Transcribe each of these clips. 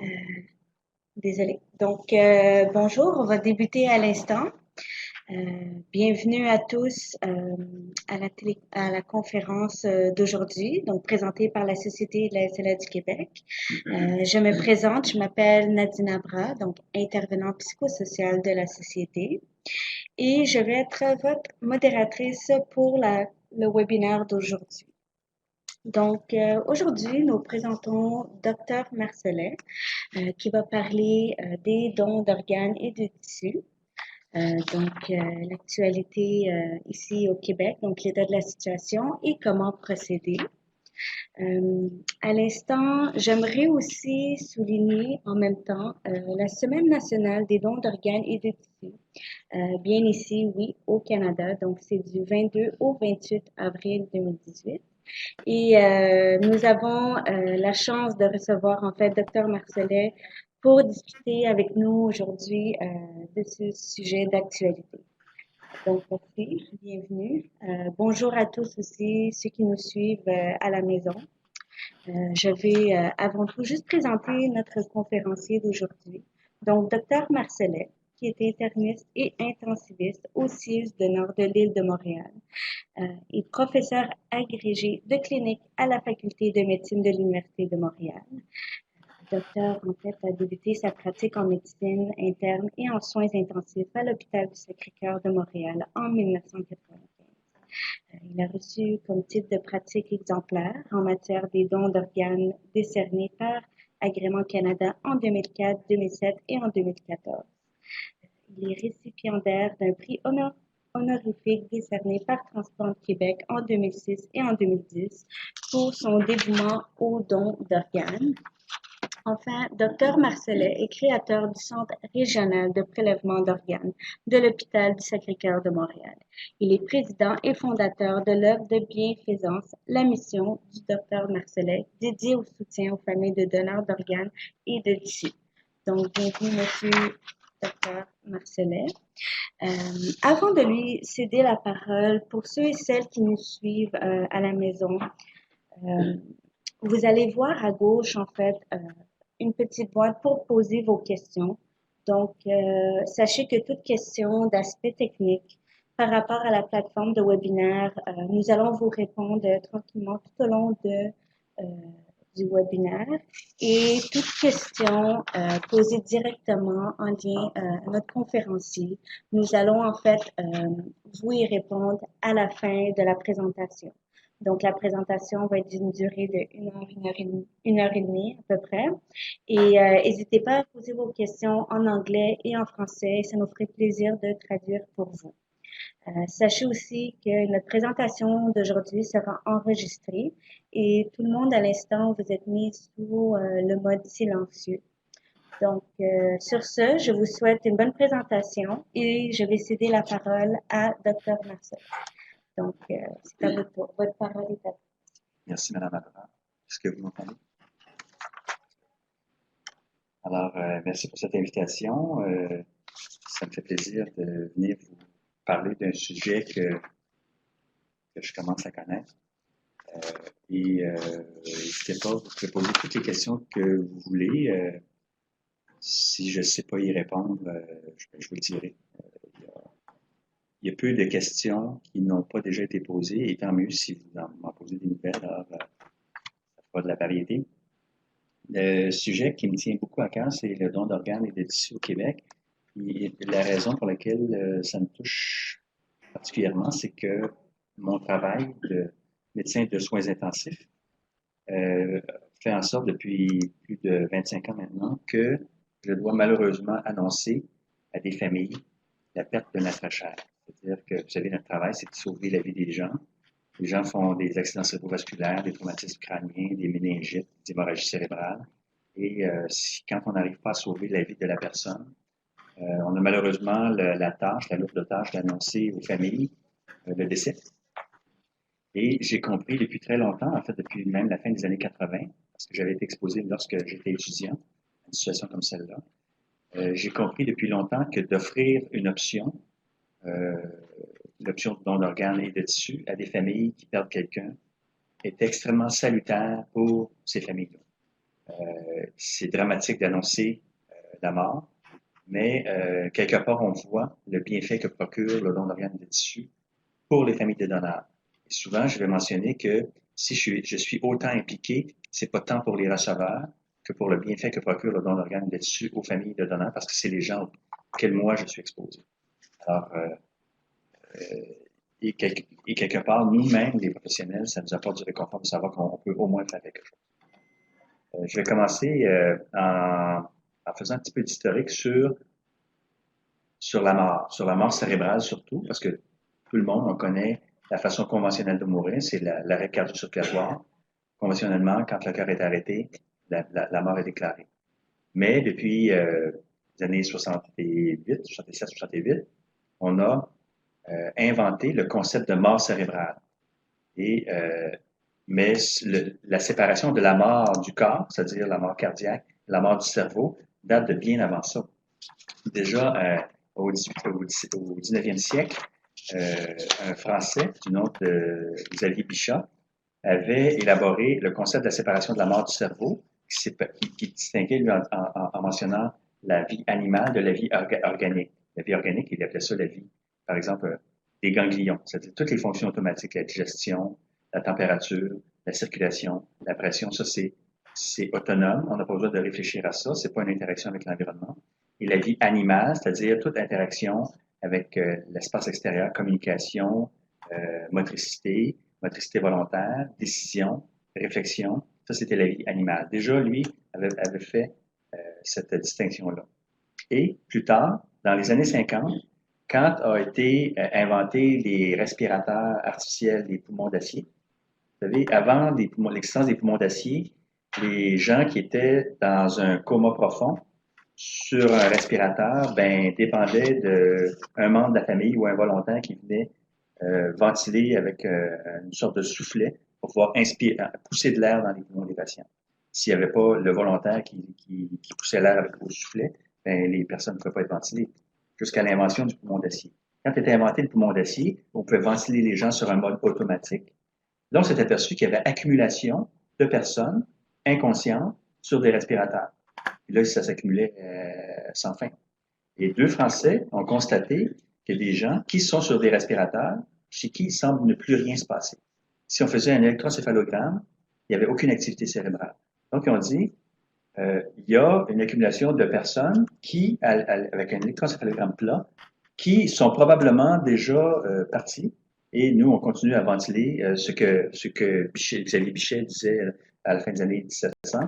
Euh, Désolée. Donc, bonjour, on va débuter à l'instant. Bienvenue à tous à la conférence d'aujourd'hui, donc présentée par la Société de la SLA du Québec. Je me présente, je m'appelle Nadine Abra, donc intervenante psychosociale de la Société, et je vais être votre modératrice pour le webinaire d'aujourd'hui. Donc, aujourd'hui, nous présentons Dr. Marcelet, qui va parler des dons d'organes et de tissus. L'actualité ici au Québec, donc l'état de la situation et comment procéder. À l'instant, j'aimerais aussi souligner en même temps la Semaine nationale des dons d'organes et de tissus. Bien ici, oui, au Canada. Donc, c'est du 22 au 28 avril 2018. Et nous avons la chance de recevoir en fait Dr. Marcelet pour discuter avec nous aujourd'hui de ce sujet d'actualité. Donc, merci, bienvenue. Bonjour à tous aussi, ceux qui nous suivent à la maison. Je vais avant tout juste présenter notre conférencier d'aujourd'hui. Donc, Dr. Marcelet, qui est interniste et intensiviste au CIUS de Nord de l'île de Montréal et professeur agrégé de clinique à la Faculté de médecine de l'Université de Montréal. Le docteur, en fait, a débuté sa pratique en médecine interne et en soins intensifs à l'hôpital du Sacré-Cœur de Montréal en 1995. Il a reçu comme titre de pratique exemplaire en matière des dons d'organes décernés par Agrément Canada en 2004, 2007 et en 2014. Il est récipiendaire d'un prix honorifique décerné par Transplant Québec en 2006 et en 2010 pour son dévouement aux dons d'organes. Enfin, Dr. Marcelet est créateur du Centre régional de prélèvement d'organes de l'Hôpital du Sacré-Cœur de Montréal. Il est président et fondateur de l'œuvre de bienfaisance La Mission du Dr. Marcelet, dédiée au soutien aux familles de donneurs d'organes et de tissus. Donc, bienvenue, Monsieur Dr. Marcelet. Avant de lui céder la parole, pour ceux et celles qui nous suivent à la maison, euh, vous allez voir à gauche, en fait, une petite boîte pour poser vos questions. Donc, sachez que toute question d'aspect technique par rapport à la plateforme de webinaire, nous allons vous répondre tranquillement tout au long euh, du webinaire et toute question posée directement en lien à notre conférencier, nous allons en fait vous y répondre à la fin de la présentation. Donc, la présentation va être d'une durée de 1 heure et demie à peu près. Et n'hésitez pas à poser vos questions en anglais et en français. Ça nous ferait plaisir de traduire pour vous. Sachez aussi que notre présentation d'aujourd'hui sera enregistrée et tout le monde à l'instant, vous êtes mis sous le mode silencieux. Donc, sur ce, je vous souhaite une bonne présentation et je vais céder la parole à Dr. Marcel. Donc, c'est à votre tour. Votre parole est à vous. Merci, Madame Abra. Est-ce que vous m'entendez? Alors, merci pour cette invitation. Ça me fait plaisir de venir vous parler d'un sujet que je commence à connaître. N'hésitez pas, vous pouvez poser toutes les questions que vous voulez. Si je ne sais pas y répondre, je vous le dirai. Il y a peu de questions qui n'ont pas déjà été posées, et tant mieux si vous m'en posez des nouvelles, alors ça fera de la variété. Le sujet qui me tient beaucoup à cœur, c'est le don d'organes et de tissus au Québec. Et la raison pour laquelle ça me touche particulièrement, c'est que mon travail de médecin de soins intensifs fait en sorte depuis plus de 25 ans maintenant que je dois malheureusement annoncer à des familles la perte d'un être cher. C'est-à-dire que, vous savez, notre travail, c'est de sauver la vie des gens. Les gens font des accidents cérébrovasculaires, des traumatismes crâniens, des méningites, des hémorragies cérébrales. Et quand on n'arrive pas à sauver la vie de la personne, on a malheureusement la lourde tâche d'annoncer aux familles le décès. Et j'ai compris depuis très longtemps, en fait depuis même la fin des années 80, parce que j'avais été exposé lorsque j'étais étudiant à une situation comme celle-là, j'ai compris depuis longtemps que d'offrir une option, euh, l'option de don d'organes et de tissus à des familles qui perdent quelqu'un, est extrêmement salutaire pour ces familles-là. C'est dramatique d'annoncer la mort, mais quelque part, on voit le bienfait que procure le don d'organes de tissu pour les familles de donneurs. Et souvent, je vais mentionner que si je suis autant impliqué, c'est pas tant pour les receveurs que pour le bienfait que procure le don d'organes de tissu aux familles de donneurs, parce que c'est les gens auxquels moi je suis exposé. Alors, et quelque part, nous-mêmes, les professionnels, ça nous apporte du réconfort de savoir qu'on peut au moins faire quelque chose. Je vais commencer en faisant un petit peu d'historique sur la mort cérébrale surtout, parce que tout le monde, on connaît la façon conventionnelle de mourir, c'est l'arrêt cardio-circulatoire. Conventionnellement, quand le cœur est arrêté, la mort est déclarée. Mais depuis les années 68, 67, 68, on a inventé le concept de mort cérébrale. Et, mais la séparation de la mort du corps, c'est-à-dire la mort cardiaque, la mort du cerveau, date de bien avant ça. Déjà, au 19e siècle, un Français du nom de Xavier Bichat avait élaboré le concept de la séparation de la mort du cerveau, qui distinguait lui en mentionnant la vie animale de la vie organique. La vie organique, il appelait ça la vie, par exemple, des ganglions, c'est-à-dire toutes les fonctions automatiques, la digestion, la température, la circulation, la pression, ça c'est autonome, on n'a pas besoin de réfléchir à ça, c'est pas une interaction avec l'environnement. Et la vie animale, c'est-à-dire toute interaction avec l'espace extérieur, communication, motricité, motricité volontaire, décision, réflexion, ça c'était la vie animale. Déjà, lui avait fait cette distinction-là. Et plus tard, dans les années 50, quand a été inventé les respirateurs artificiels des poumons d'acier, vous savez, avant l'existence des poumons d'acier, les gens qui étaient dans un coma profond sur un respirateur, ben, dépendaient d'un membre de la famille ou un volontaire qui venait ventiler avec une sorte de soufflet pour pouvoir pousser de l'air dans les poumons des patients. S'il n'y avait pas le volontaire qui poussait l'air avec le soufflet, ben, les personnes ne pouvaient pas être ventilées jusqu'à l'invention du poumon d'acier. Quand était inventé le poumon d'acier, on pouvait ventiler les gens sur un mode automatique. Là, on s'est aperçu qu'il y avait accumulation de personnes inconscientes sur des respirateurs. Et là, ça s'accumulait sans fin. Et deux Français ont constaté que des gens qui sont sur des respirateurs, chez qui il semble ne plus rien se passer. Si on faisait un électrocéphalogramme, il n'y avait aucune activité cérébrale. Donc, ils ont dit, il y a une accumulation de personnes qui, avec un électrocéphalogramme plat, qui sont probablement déjà parties. Et nous, on continue à ventiler ce que Xavier Bichet disait à la fin des années 1700.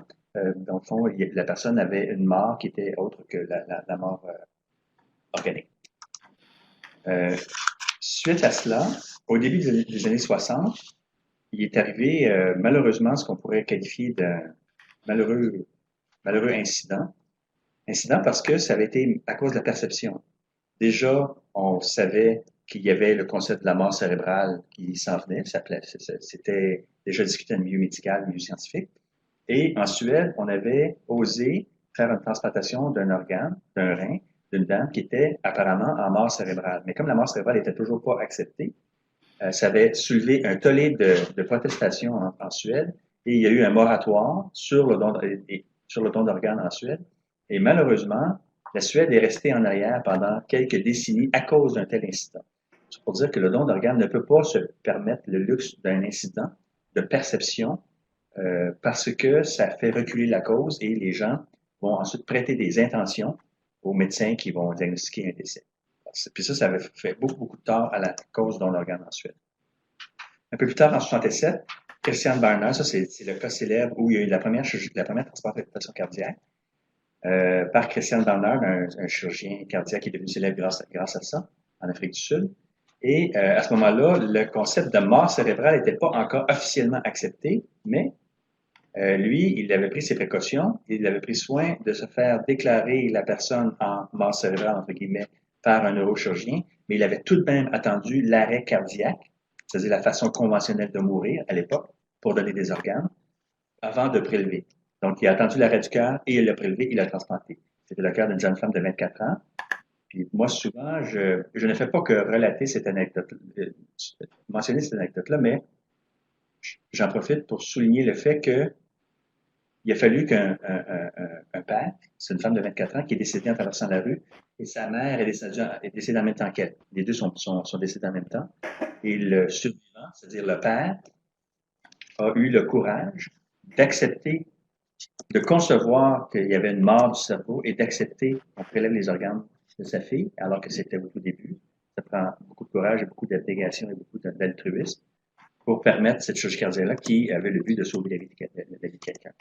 Dans le fond, la personne avait une mort qui était autre que la mort organique. Suite à cela, au début des années 60, il est arrivé malheureusement ce qu'on pourrait qualifier d'un malheureux incident. Incident parce que ça avait été à cause de la perception. Déjà, on savait qu'il y avait le concept de la mort cérébrale qui s'en venait. C'était déjà discuté dans le milieu médical, le milieu scientifique. Et en Suède, on avait osé faire une transplantation d'un organe, d'un rein, d'une dame qui était apparemment en mort cérébrale. Mais comme la mort cérébrale n'était toujours pas acceptée, ça avait soulevé un tollé de protestations en Suède et il y a eu un moratoire sur le don d'organes en Suède. Et malheureusement, la Suède est restée en arrière pendant quelques décennies à cause d'un tel incident. C'est pour dire que le don d'organes ne peut pas se permettre le luxe d'un incident de perception parce que ça fait reculer la cause et les gens vont ensuite prêter des intentions aux médecins qui vont diagnostiquer un décès. Puis ça avait fait beaucoup de tort à la cause don d'organes en Suède. Un peu plus tard, en 67, Christian Barnard, ça c'est le cas célèbre où il y a eu la première transplantation cardiaque par Christian Barnard, un chirurgien cardiaque qui est devenu célèbre grâce à ça, en Afrique du Sud. Et à ce moment-là, le concept de mort cérébrale n'était pas encore officiellement accepté, mais lui, il avait pris ses précautions, il avait pris soin de se faire déclarer la personne en mort cérébrale, entre guillemets, par un neurochirurgien, mais il avait tout de même attendu l'arrêt cardiaque, c'est-à-dire la façon conventionnelle de mourir à l'époque, pour donner des organes, avant de prélever. Donc, il a attendu l'arrêt du cœur et il l'a prélevé, il l'a transplanté. C'était le cœur d'une jeune femme de 24 ans. Puis moi, souvent, je ne fais pas que relater cette anecdote, mentionner cette anecdote-là, mais j'en profite pour souligner le fait que il a fallu un père, c'est une femme de 24 ans, qui est décédée en traversant la rue, et sa mère est décédée en même temps qu'elle. Les deux sont décédés en même temps. Et le survivant, c'est-à-dire le père, a eu le courage d'accepter, de concevoir qu'il y avait une mort du cerveau et d'accepter qu'on prélève les organes de sa fille, alors que c'était au tout début. Ça prend beaucoup de courage et beaucoup d'abnégation et beaucoup d'altruisme pour permettre cette chirurgie cardiaque qui avait le but de sauver la vie de quelqu'un.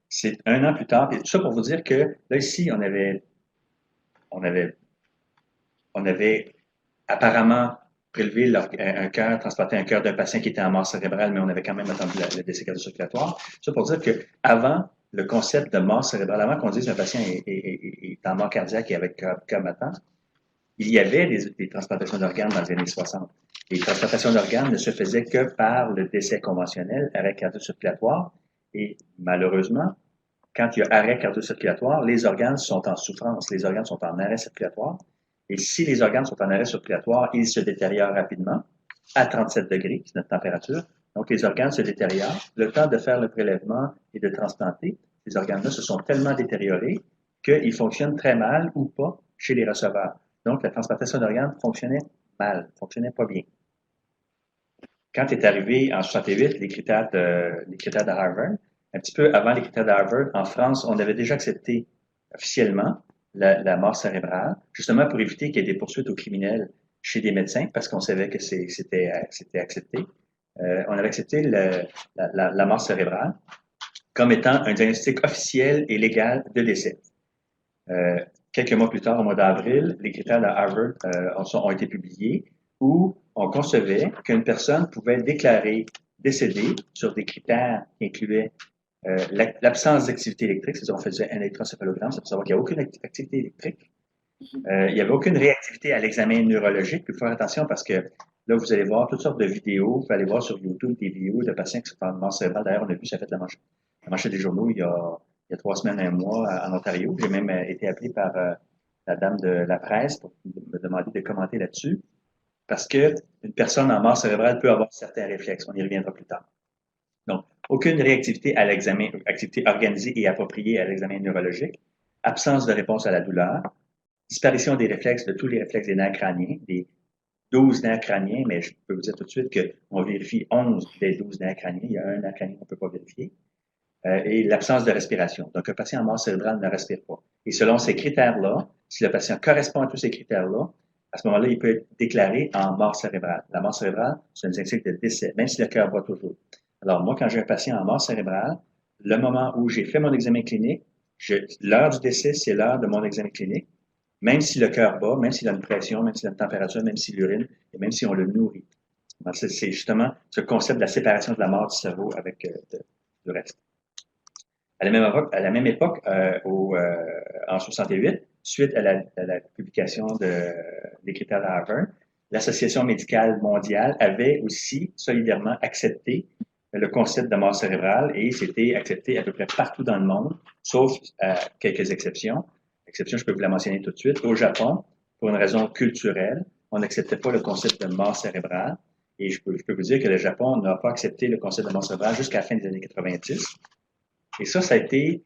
C'est un an plus tard, et tout ça pour vous dire que là ici, on avait apparemment prélevé un cœur, transporté un cœur d'un patient qui était en mort cérébrale, mais on avait quand même attendu le décès cardio-circulatoire. Ça pour dire que avant le concept de mort cérébrale, avant qu'on dise qu'un patient est en mort cardiaque et avec cœur battant, il y avait des transplantations d'organes dans les années 60. Les transplantations d'organes ne se faisaient que par le décès conventionnel, arrêt cardio-circulatoire, et malheureusement, quand il y a arrêt cardio-circulatoire, les organes sont en souffrance, les organes sont en arrêt circulatoire, et si les organes sont en arrêt circulatoire, ils se détériorent rapidement, à 37 degrés, c'est notre température, donc les organes se détériorent. Le temps de faire le prélèvement et de transplanter, ces organes-là se sont tellement détériorés qu'ils fonctionnent très mal ou pas chez les receveurs. Donc, la transplantation d'organes fonctionnait mal, fonctionnait pas bien. Quand est arrivé en 68 les critères de Harvard, un petit peu avant les critères de Harvard, en France, on avait déjà accepté officiellement la mort cérébrale, justement pour éviter qu'il y ait des poursuites aux criminels chez des médecins, parce qu'on savait que c'était accepté. On avait accepté la mort cérébrale comme étant un diagnostic officiel et légal de décès. Quelques mois plus tard, au mois d'avril, les critères de Harvard ont été publiés où on concevait qu'une personne pouvait déclarer décédée sur des critères qui incluaient l'absence d'activité électrique, c'est-à-dire on faisait un électroencéphalogramme, c'est pour savoir qu'il n'y a aucune activité électrique. Il n'y avait aucune réactivité à l'examen neurologique. Il faut faire attention parce que là, vous allez voir toutes sortes de vidéos. Vous allez voir sur YouTube des vidéos de patients qui sont en mort cérébrale. D'ailleurs, on a vu, ça fait la manchette des journaux il y a 3 semaines, un mois en Ontario. J'ai même été appelé par la dame de la presse pour me demander de commenter là-dessus. Parce que une personne en mort cérébrale peut avoir certains réflexes. On y reviendra plus tard. Donc, aucune réactivité à l'examen, activité organisée et appropriée à l'examen neurologique, absence de réponse à la douleur, disparition des réflexes, de tous les réflexes des nerfs crâniens, des 12 nerfs crâniens, mais je peux vous dire tout de suite qu'on vérifie 11 des 12 nerfs crâniens. Il y a un nerf crânien qu'on ne peut pas vérifier. Et l'absence de respiration. Donc, un patient en mort cérébrale ne respire pas. Et selon ces critères-là, si le patient correspond à tous ces critères-là, à ce moment-là, il peut être déclaré en mort cérébrale. La mort cérébrale, c'est un diagnostic de décès, même si le cœur bat toujours. Alors, moi, quand j'ai un patient en mort cérébrale, le moment où j'ai fait mon examen clinique, l'heure du décès, c'est l'heure de mon examen clinique, même si le cœur bat, même s'il a une pression, même s'il a une température, même s'il urine, et même si on le nourrit. C'est justement ce concept de la séparation de la mort du cerveau avec le reste. À la même époque en 68, suite à la publication des critères de Harvard, l'Association médicale mondiale avait aussi solidairement accepté le concept de mort cérébrale et c'était accepté à peu près partout dans le monde, sauf quelques exceptions. Exception, je peux vous la mentionner tout de suite. Au Japon, pour une raison culturelle, on n'acceptait pas le concept de mort cérébrale. Et je peux vous dire que le Japon n'a pas accepté le concept de mort cérébrale jusqu'à la fin des années 90. Et ça a été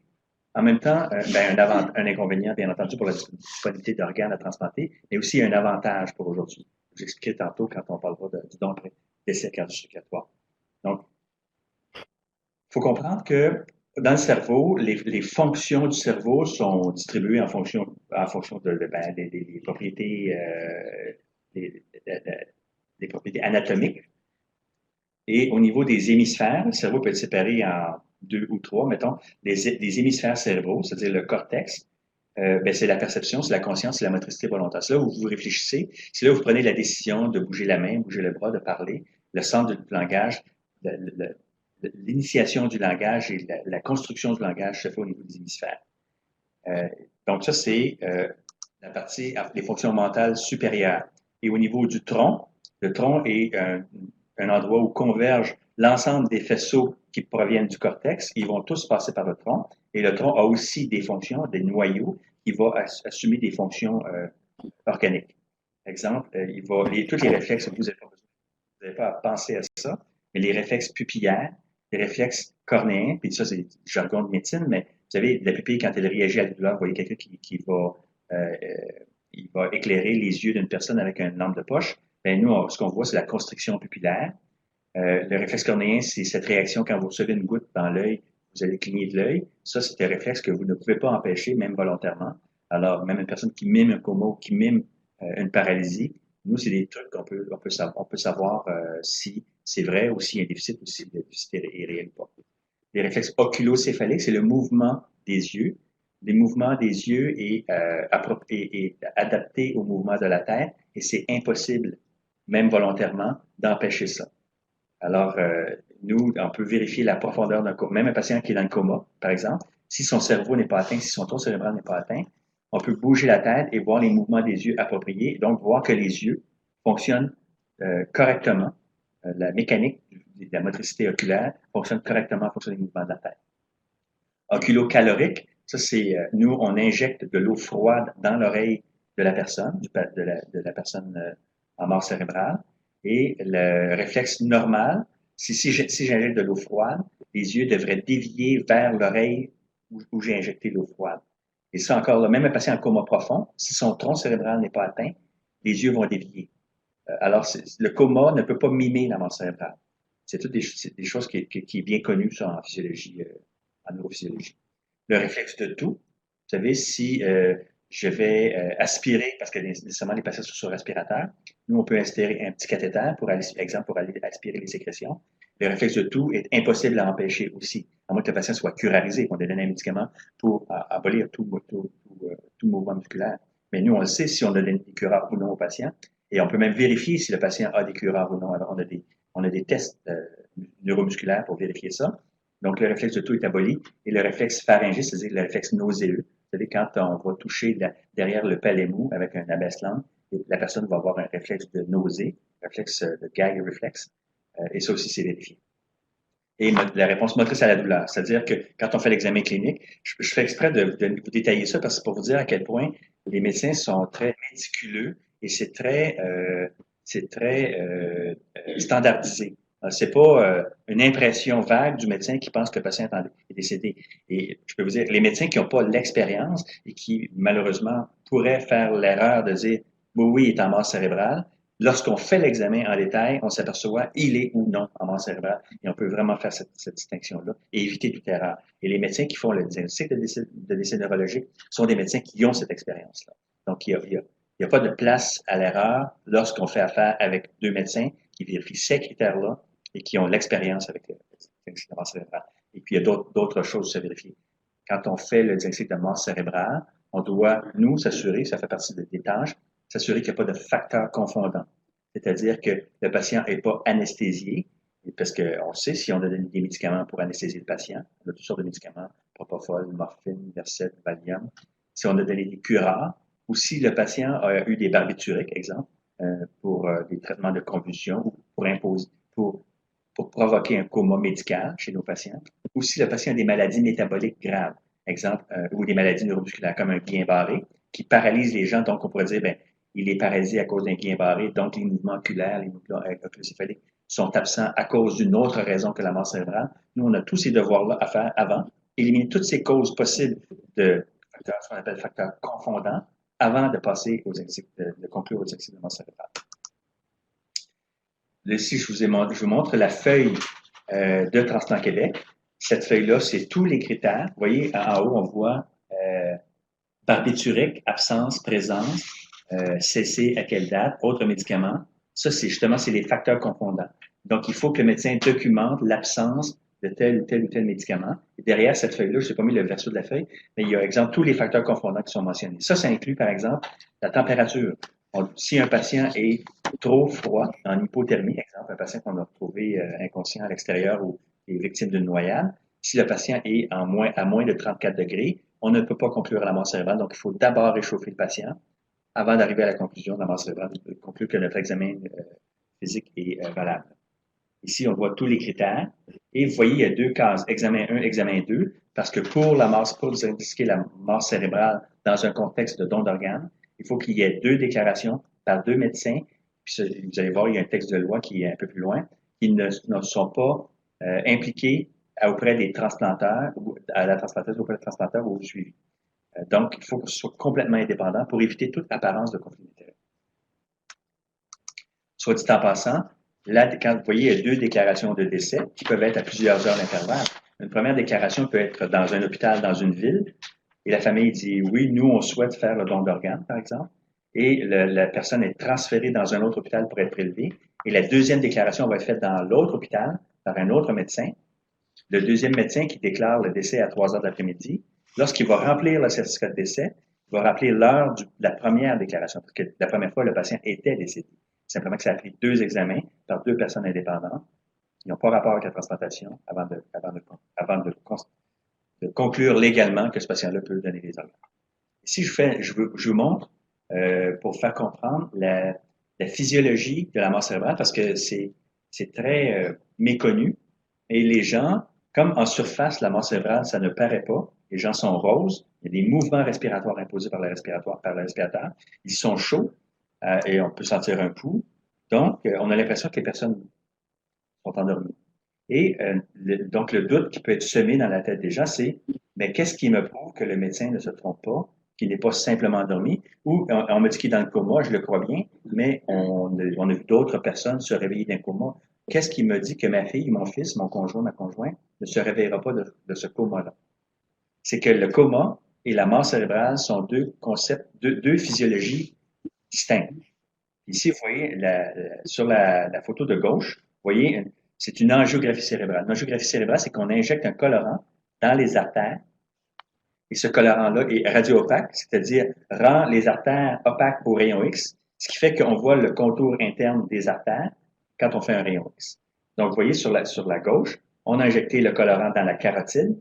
en même temps un inconvénient, bien entendu, pour la disponibilité d'organes à transplanter, mais aussi un avantage pour aujourd'hui. Je vous expliquerai tantôt quand on parlera du don d'essai cardio-circulatoire. Donc, il faut comprendre que dans le cerveau, les fonctions du cerveau sont distribuées en fonction des propriétés, des propriétés anatomiques. Et au niveau des hémisphères, le cerveau peut être séparé en 2 ou 3, mettons, des hémisphères cérébraux, c'est-à-dire le cortex. C'est la perception, c'est la conscience, c'est la motricité volontaire. C'est là où vous réfléchissez, c'est là où vous prenez la décision de bouger la main, bouger le bras, de parler. Le centre du langage, l'initiation du langage et la construction du langage se fait au niveau des hémisphères. Donc ça, c'est la partie, les fonctions mentales supérieures. Et au niveau du tronc, le tronc est un endroit où convergent l'ensemble des faisceaux qui proviennent du cortex. Ils vont tous passer par le tronc. Et le tronc a aussi des fonctions, des noyaux, qui vont assumer des fonctions organiques. Exemple, tous les réflexes, vous n'avez pas à penser à ça, mais les réflexes pupillaires, les réflexes cornéens, puis ça, c'est du jargon de médecine, mais vous savez, la pupille, quand elle réagit à la douleur, vous voyez quelqu'un qui va, euh, il va éclairer les yeux d'une personne avec une lampe de poche. Ben, nous, ce qu'on voit, c'est la constriction pupillaire. Le réflexe cornéen, c'est cette réaction quand vous recevez une goutte dans l'œil, vous allez cligner de l'œil. Ça, c'est un réflexe que vous ne pouvez pas empêcher, même volontairement. Alors, même une personne qui mime un coma ou qui mime une paralysie, nous, c'est des trucs on peut savoir si c'est vrai ou s'il y a un déficit ou si le déficit est réel ou pas. Les réflexes oculocéphaliques, c'est le mouvement des yeux. Le mouvement des yeux est adapté au mouvement de la tête et c'est impossible, même volontairement, d'empêcher ça. Alors, nous, on peut vérifier la profondeur d'un coma. Même un patient qui est dans le coma, par exemple, si son cerveau n'est pas atteint, si son tronc cérébral n'est pas atteint, on peut bouger la tête et voir les mouvements des yeux appropriés, donc voir que les yeux fonctionnent correctement. La mécanique de la motricité oculaire fonctionne correctement en fonction des mouvements de la tête. Oculocalorique, ça c'est, nous, on injecte de l'eau froide dans l'oreille de la personne, de la personne en mort cérébrale. Et le réflexe normal, si j'injecte de l'eau froide, les yeux devraient dévier vers l'oreille où j'ai injecté l'eau froide. Et ça encore là, même un patient en coma profond, si son tronc cérébral n'est pas atteint, les yeux vont dévier. Alors, le coma ne peut pas mimer la mort cérébrale. C'est toutes des choses qui est bien connues ça, en physiologie, en neurophysiologie. Le réflexe de tout, vous savez, si je vais aspirer, parce que nécessairement les patients sont sur respirateur, nous, on peut insérer un petit cathéter, pour exemple, pour aller aspirer les sécrétions. Le réflexe de tout est impossible à empêcher aussi, à moins que le patient soit curarisé, qu'on ait donné un médicament pour abolir tout mouvement musculaire. Mais nous, on le sait si on donne des curares ou non aux patients, et on peut même vérifier si le patient a des curares ou non. Alors, on a des tests neuromusculaires pour vérifier ça. Donc, le réflexe de tout est aboli. Et le réflexe pharyngé, c'est-à-dire le réflexe nauséeux. Vous savez, quand on va toucher derrière le palais mou avec un abaisse-langue, la personne va avoir un réflexe de nausée, réflexe de gag réflexe. Et ça aussi, c'est vérifié. Et la réponse motrice à la douleur. C'est-à-dire que quand on fait l'examen clinique, je fais exprès de vous détailler ça parce que c'est pour vous dire à quel point les médecins sont très méticuleux et c'est très standardisé. C'est pas une impression vague du médecin qui pense que le patient est décédé. Et je peux vous dire, les médecins qui n'ont pas l'expérience et qui, malheureusement, pourraient faire l'erreur de dire, oui, oui, il est en mort cérébrale, lorsqu'on fait l'examen en détail, on s'aperçoit il est ou non en mort cérébrale. Et on peut vraiment faire cette distinction-là et éviter toute erreur. Et les médecins qui font le diagnostic de décès neurologique sont des médecins qui ont cette expérience-là. Donc, il n'y a pas de place à l'erreur lorsqu'on fait affaire avec deux médecins qui vérifient ces critères-là et qui ont l'expérience avec le diagnostic de mort cérébrale. Et puis, il y a d'autres choses à vérifier. Quand on fait le diagnostic de mort cérébrale, on doit, nous, s'assurer, ça fait partie des tâches, s'assurer qu'il n'y a pas de facteur confondant. C'est-à-dire que le patient n'est pas anesthésié, parce qu'on sait, si on donne des médicaments pour anesthésier le patient, on a toutes sortes de médicaments, propofol, morphine, Versed, Valium, si on a donné des curares, ou si le patient a eu des barbituriques, exemple, pour des traitements de convulsion, ou pour provoquer un coma médical chez nos patients, ou si le patient a des maladies métaboliques graves, exemple, ou des maladies neuromusculaires comme un Guillain-Barré, qui paralyse les gens, donc on pourrait dire, ben, il est paralysé à cause d'un Guillain-Barré, donc les mouvements oculaires, les mouvements oculocéphaliques sont absents à cause d'une autre raison que la mort cérébrale. Nous, on a tous ces devoirs-là à faire avant, éliminer toutes ces causes possibles de facteurs, ce qu'on appelle facteurs confondants, avant de passer de conclure aux diagnostics de mort cérébrale. Ici, je vous montre la feuille de Transplant Québec. Cette feuille-là, c'est tous les critères. Vous voyez, en haut, on voit barbiturique, absence, présence, cessé à quelle date, autres médicaments. Ça, c'est les facteurs confondants. Donc, il faut que le médecin documente l'absence de tel ou tel ou tel médicament. Et derrière cette feuille-là, je n'ai pas mis le verso de la feuille, mais il y a, exemple, tous les facteurs confondants qui sont mentionnés. Ça inclut, par exemple, la température. Si un patient est trop froid, en hypothermie, exemple, un patient qu'on a retrouvé inconscient à l'extérieur ou est victime d'une noyade, si le patient est à moins de 34 degrés, on ne peut pas conclure à la mort cérébrale. Donc, il faut d'abord réchauffer le patient avant d'arriver à la conclusion de la mort cérébrale, de conclure que notre examen physique est valable. Ici, on voit tous les critères. Et vous voyez, il y a deux cases, examen 1, examen 2, parce que pour diagnostiquer la mort cérébrale dans un contexte de don d'organes, il faut qu'il y ait deux déclarations par deux médecins. Puis vous allez voir, il y a un texte de loi qui est un peu plus loin, qui ne sont pas impliqué auprès des transplanteurs, ou à la transplantation auprès des transplanteurs ou au suivi. Donc, il faut que ce soit complètement indépendant pour éviter toute apparence de conflit d'intérêt. Soit dit en passant, là, quand vous voyez, il y a 2 déclarations de décès qui peuvent être à plusieurs heures d'intervalle. Une première déclaration peut être dans un hôpital, dans une ville, et la famille dit oui, nous, on souhaite faire le don d'organes, par exemple, et la personne est transférée dans un autre hôpital pour être prélevée. Et la deuxième déclaration va être faite dans l'autre hôpital par un autre médecin. Le deuxième médecin qui déclare le décès à 3 heures de l'après-midi, lorsqu'il va remplir le certificat de décès, il va rappeler l'heure de la première déclaration, parce que la première fois, le patient était décédé. Simplement que ça a pris 2 examens par 2 personnes indépendantes. Ils n'ont pas rapport avec la transplantation de conclure légalement que ce patient-là peut donner des organes. Ici, je vous montre, pour faire comprendre la physiologie de la mort cérébrale, parce que c'est très méconnu. Et les gens, comme en surface, la mort cérébrale, ça ne paraît pas. Les gens sont roses. Il y a des mouvements respiratoires imposés par le respirateur. Ils sont chauds et on peut sentir un pouls. Donc, on a l'impression que les personnes sont endormies. Et donc, le doute qui peut être semé dans la tête des gens, c'est mais qu'est-ce qui me prouve que le médecin ne se trompe pas, qu'il n'est pas simplement endormi, ou on me dit qu'il est dans le coma, je le crois bien, mais on a vu d'autres personnes se réveiller d'un coma. Qu'est-ce qui me dit que ma fille, mon fils, mon conjoint, ma conjointe ne se réveillera pas de ce coma-là? C'est que le coma et la mort cérébrale sont 2 concepts, 2 physiologies distinctes. Ici, vous voyez, sur la photo de gauche, vous voyez, c'est une angiographie cérébrale. Une angiographie cérébrale, c'est qu'on injecte un colorant dans les artères, et ce colorant-là est radio-opaque, c'est-à-dire rend les artères opaques au rayon X, ce qui fait qu'on voit le contour interne des artères quand on fait un rayon X. Donc, vous voyez, sur la gauche, on a injecté le colorant dans la carotide,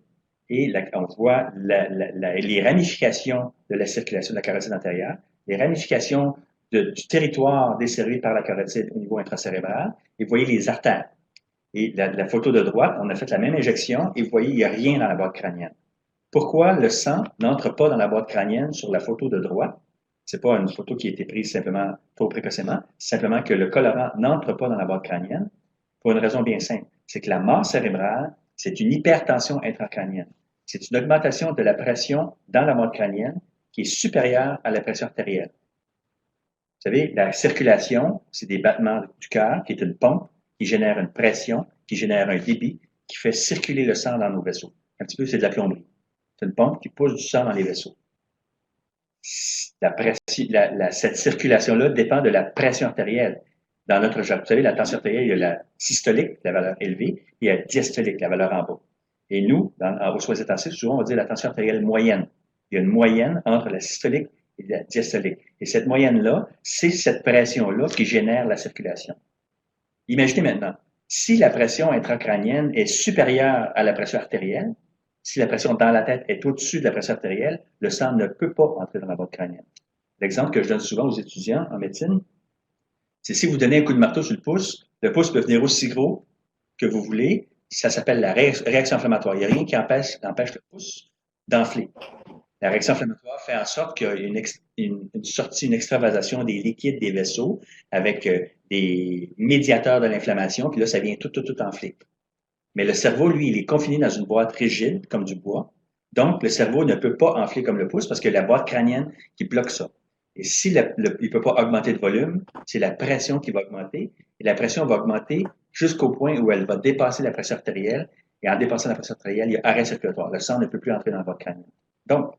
et on voit les ramifications de la circulation de la carotide antérieure, les ramifications du territoire desservi par la carotide au niveau intracérébral, et vous voyez les artères. Et la photo de droite, on a fait la même injection, et vous voyez, il n'y a rien dans la boîte crânienne. Pourquoi le sang n'entre pas dans la boîte crânienne sur la photo de droite? C'est pas une photo qui a été prise simplement trop précocement, c'est simplement que le colorant n'entre pas dans la boîte crânienne pour une raison bien simple. C'est que la mort cérébrale, c'est une hypertension intracrânienne. C'est une augmentation de la pression dans la boîte crânienne qui est supérieure à la pression artérielle. Vous savez, la circulation, c'est des battements du cœur, qui est une pompe, qui génère une pression, qui génère un débit, qui fait circuler le sang dans nos vaisseaux. Un petit peu, c'est de la plomberie. C'est une pompe qui pousse du sang dans les vaisseaux. Cette circulation-là dépend de la pression artérielle. Dans notre jargon, vous savez, la tension artérielle, il y a la systolique, la valeur élevée, et il y a la diastolique, la valeur en bas. Et nous, aux soins intensifs, souvent, on va dire la tension artérielle moyenne. Il y a une moyenne entre la systolique et la diastolique. Et cette moyenne-là, c'est cette pression-là qui génère la circulation. Imaginez maintenant, si la pression intracrânienne est supérieure à la pression artérielle, si la pression dans la tête est au-dessus de la pression artérielle, le sang ne peut pas entrer dans la boîte crânienne. L'exemple que je donne souvent aux étudiants en médecine, c'est si vous donnez un coup de marteau sur le pouce peut venir aussi gros que vous voulez. Ça s'appelle la réaction inflammatoire. Il n'y a rien qui empêche le pouce d'enfler. La réaction inflammatoire fait en sorte qu'il y a une sortie, une extravasation des liquides des vaisseaux avec des médiateurs de l'inflammation, puis là, ça vient tout enfler. Mais le cerveau, lui, il est confiné dans une boîte rigide, comme du bois. Donc, le cerveau ne peut pas enfler comme le pouce parce que la boîte crânienne qui bloque ça. Et si il ne peut pas augmenter de volume, c'est la pression qui va augmenter. Et la pression va augmenter jusqu'au point où elle va dépasser la pression artérielle. Et en dépassant la pression artérielle, il y a arrêt circulatoire. Le sang ne peut plus entrer dans la boîte crânienne. Donc,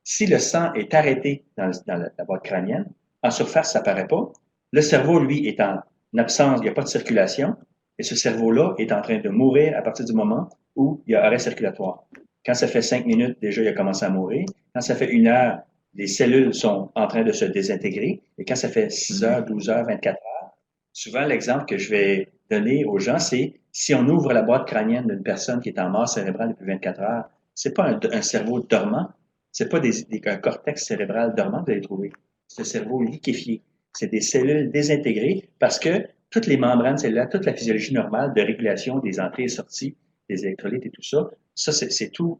si le sang est arrêté dans la boîte crânienne, en surface, ça ne paraît pas. Le cerveau, lui, est en absence, il n'y a pas de circulation. Et ce cerveau-là est en train de mourir à partir du moment où il y a arrêt circulatoire. Quand ça fait 5 minutes, déjà, il a commencé à mourir. Quand ça fait 1 heure, les cellules sont en train de se désintégrer. Et quand ça fait 6 heures, 12 heures, 24 heures, souvent, l'exemple que je vais donner aux gens, c'est si on ouvre la boîte crânienne d'une personne qui est en mort cérébrale depuis 24 heures, c'est pas un cerveau dormant, c'est pas un cortex cérébral dormant que vous allez trouver. C'est un cerveau liquéfié. C'est des cellules désintégrées parce que toutes les membranes cellulaires, toute la physiologie normale de régulation des entrées et sorties, des électrolytes et tout ça, c'est tout,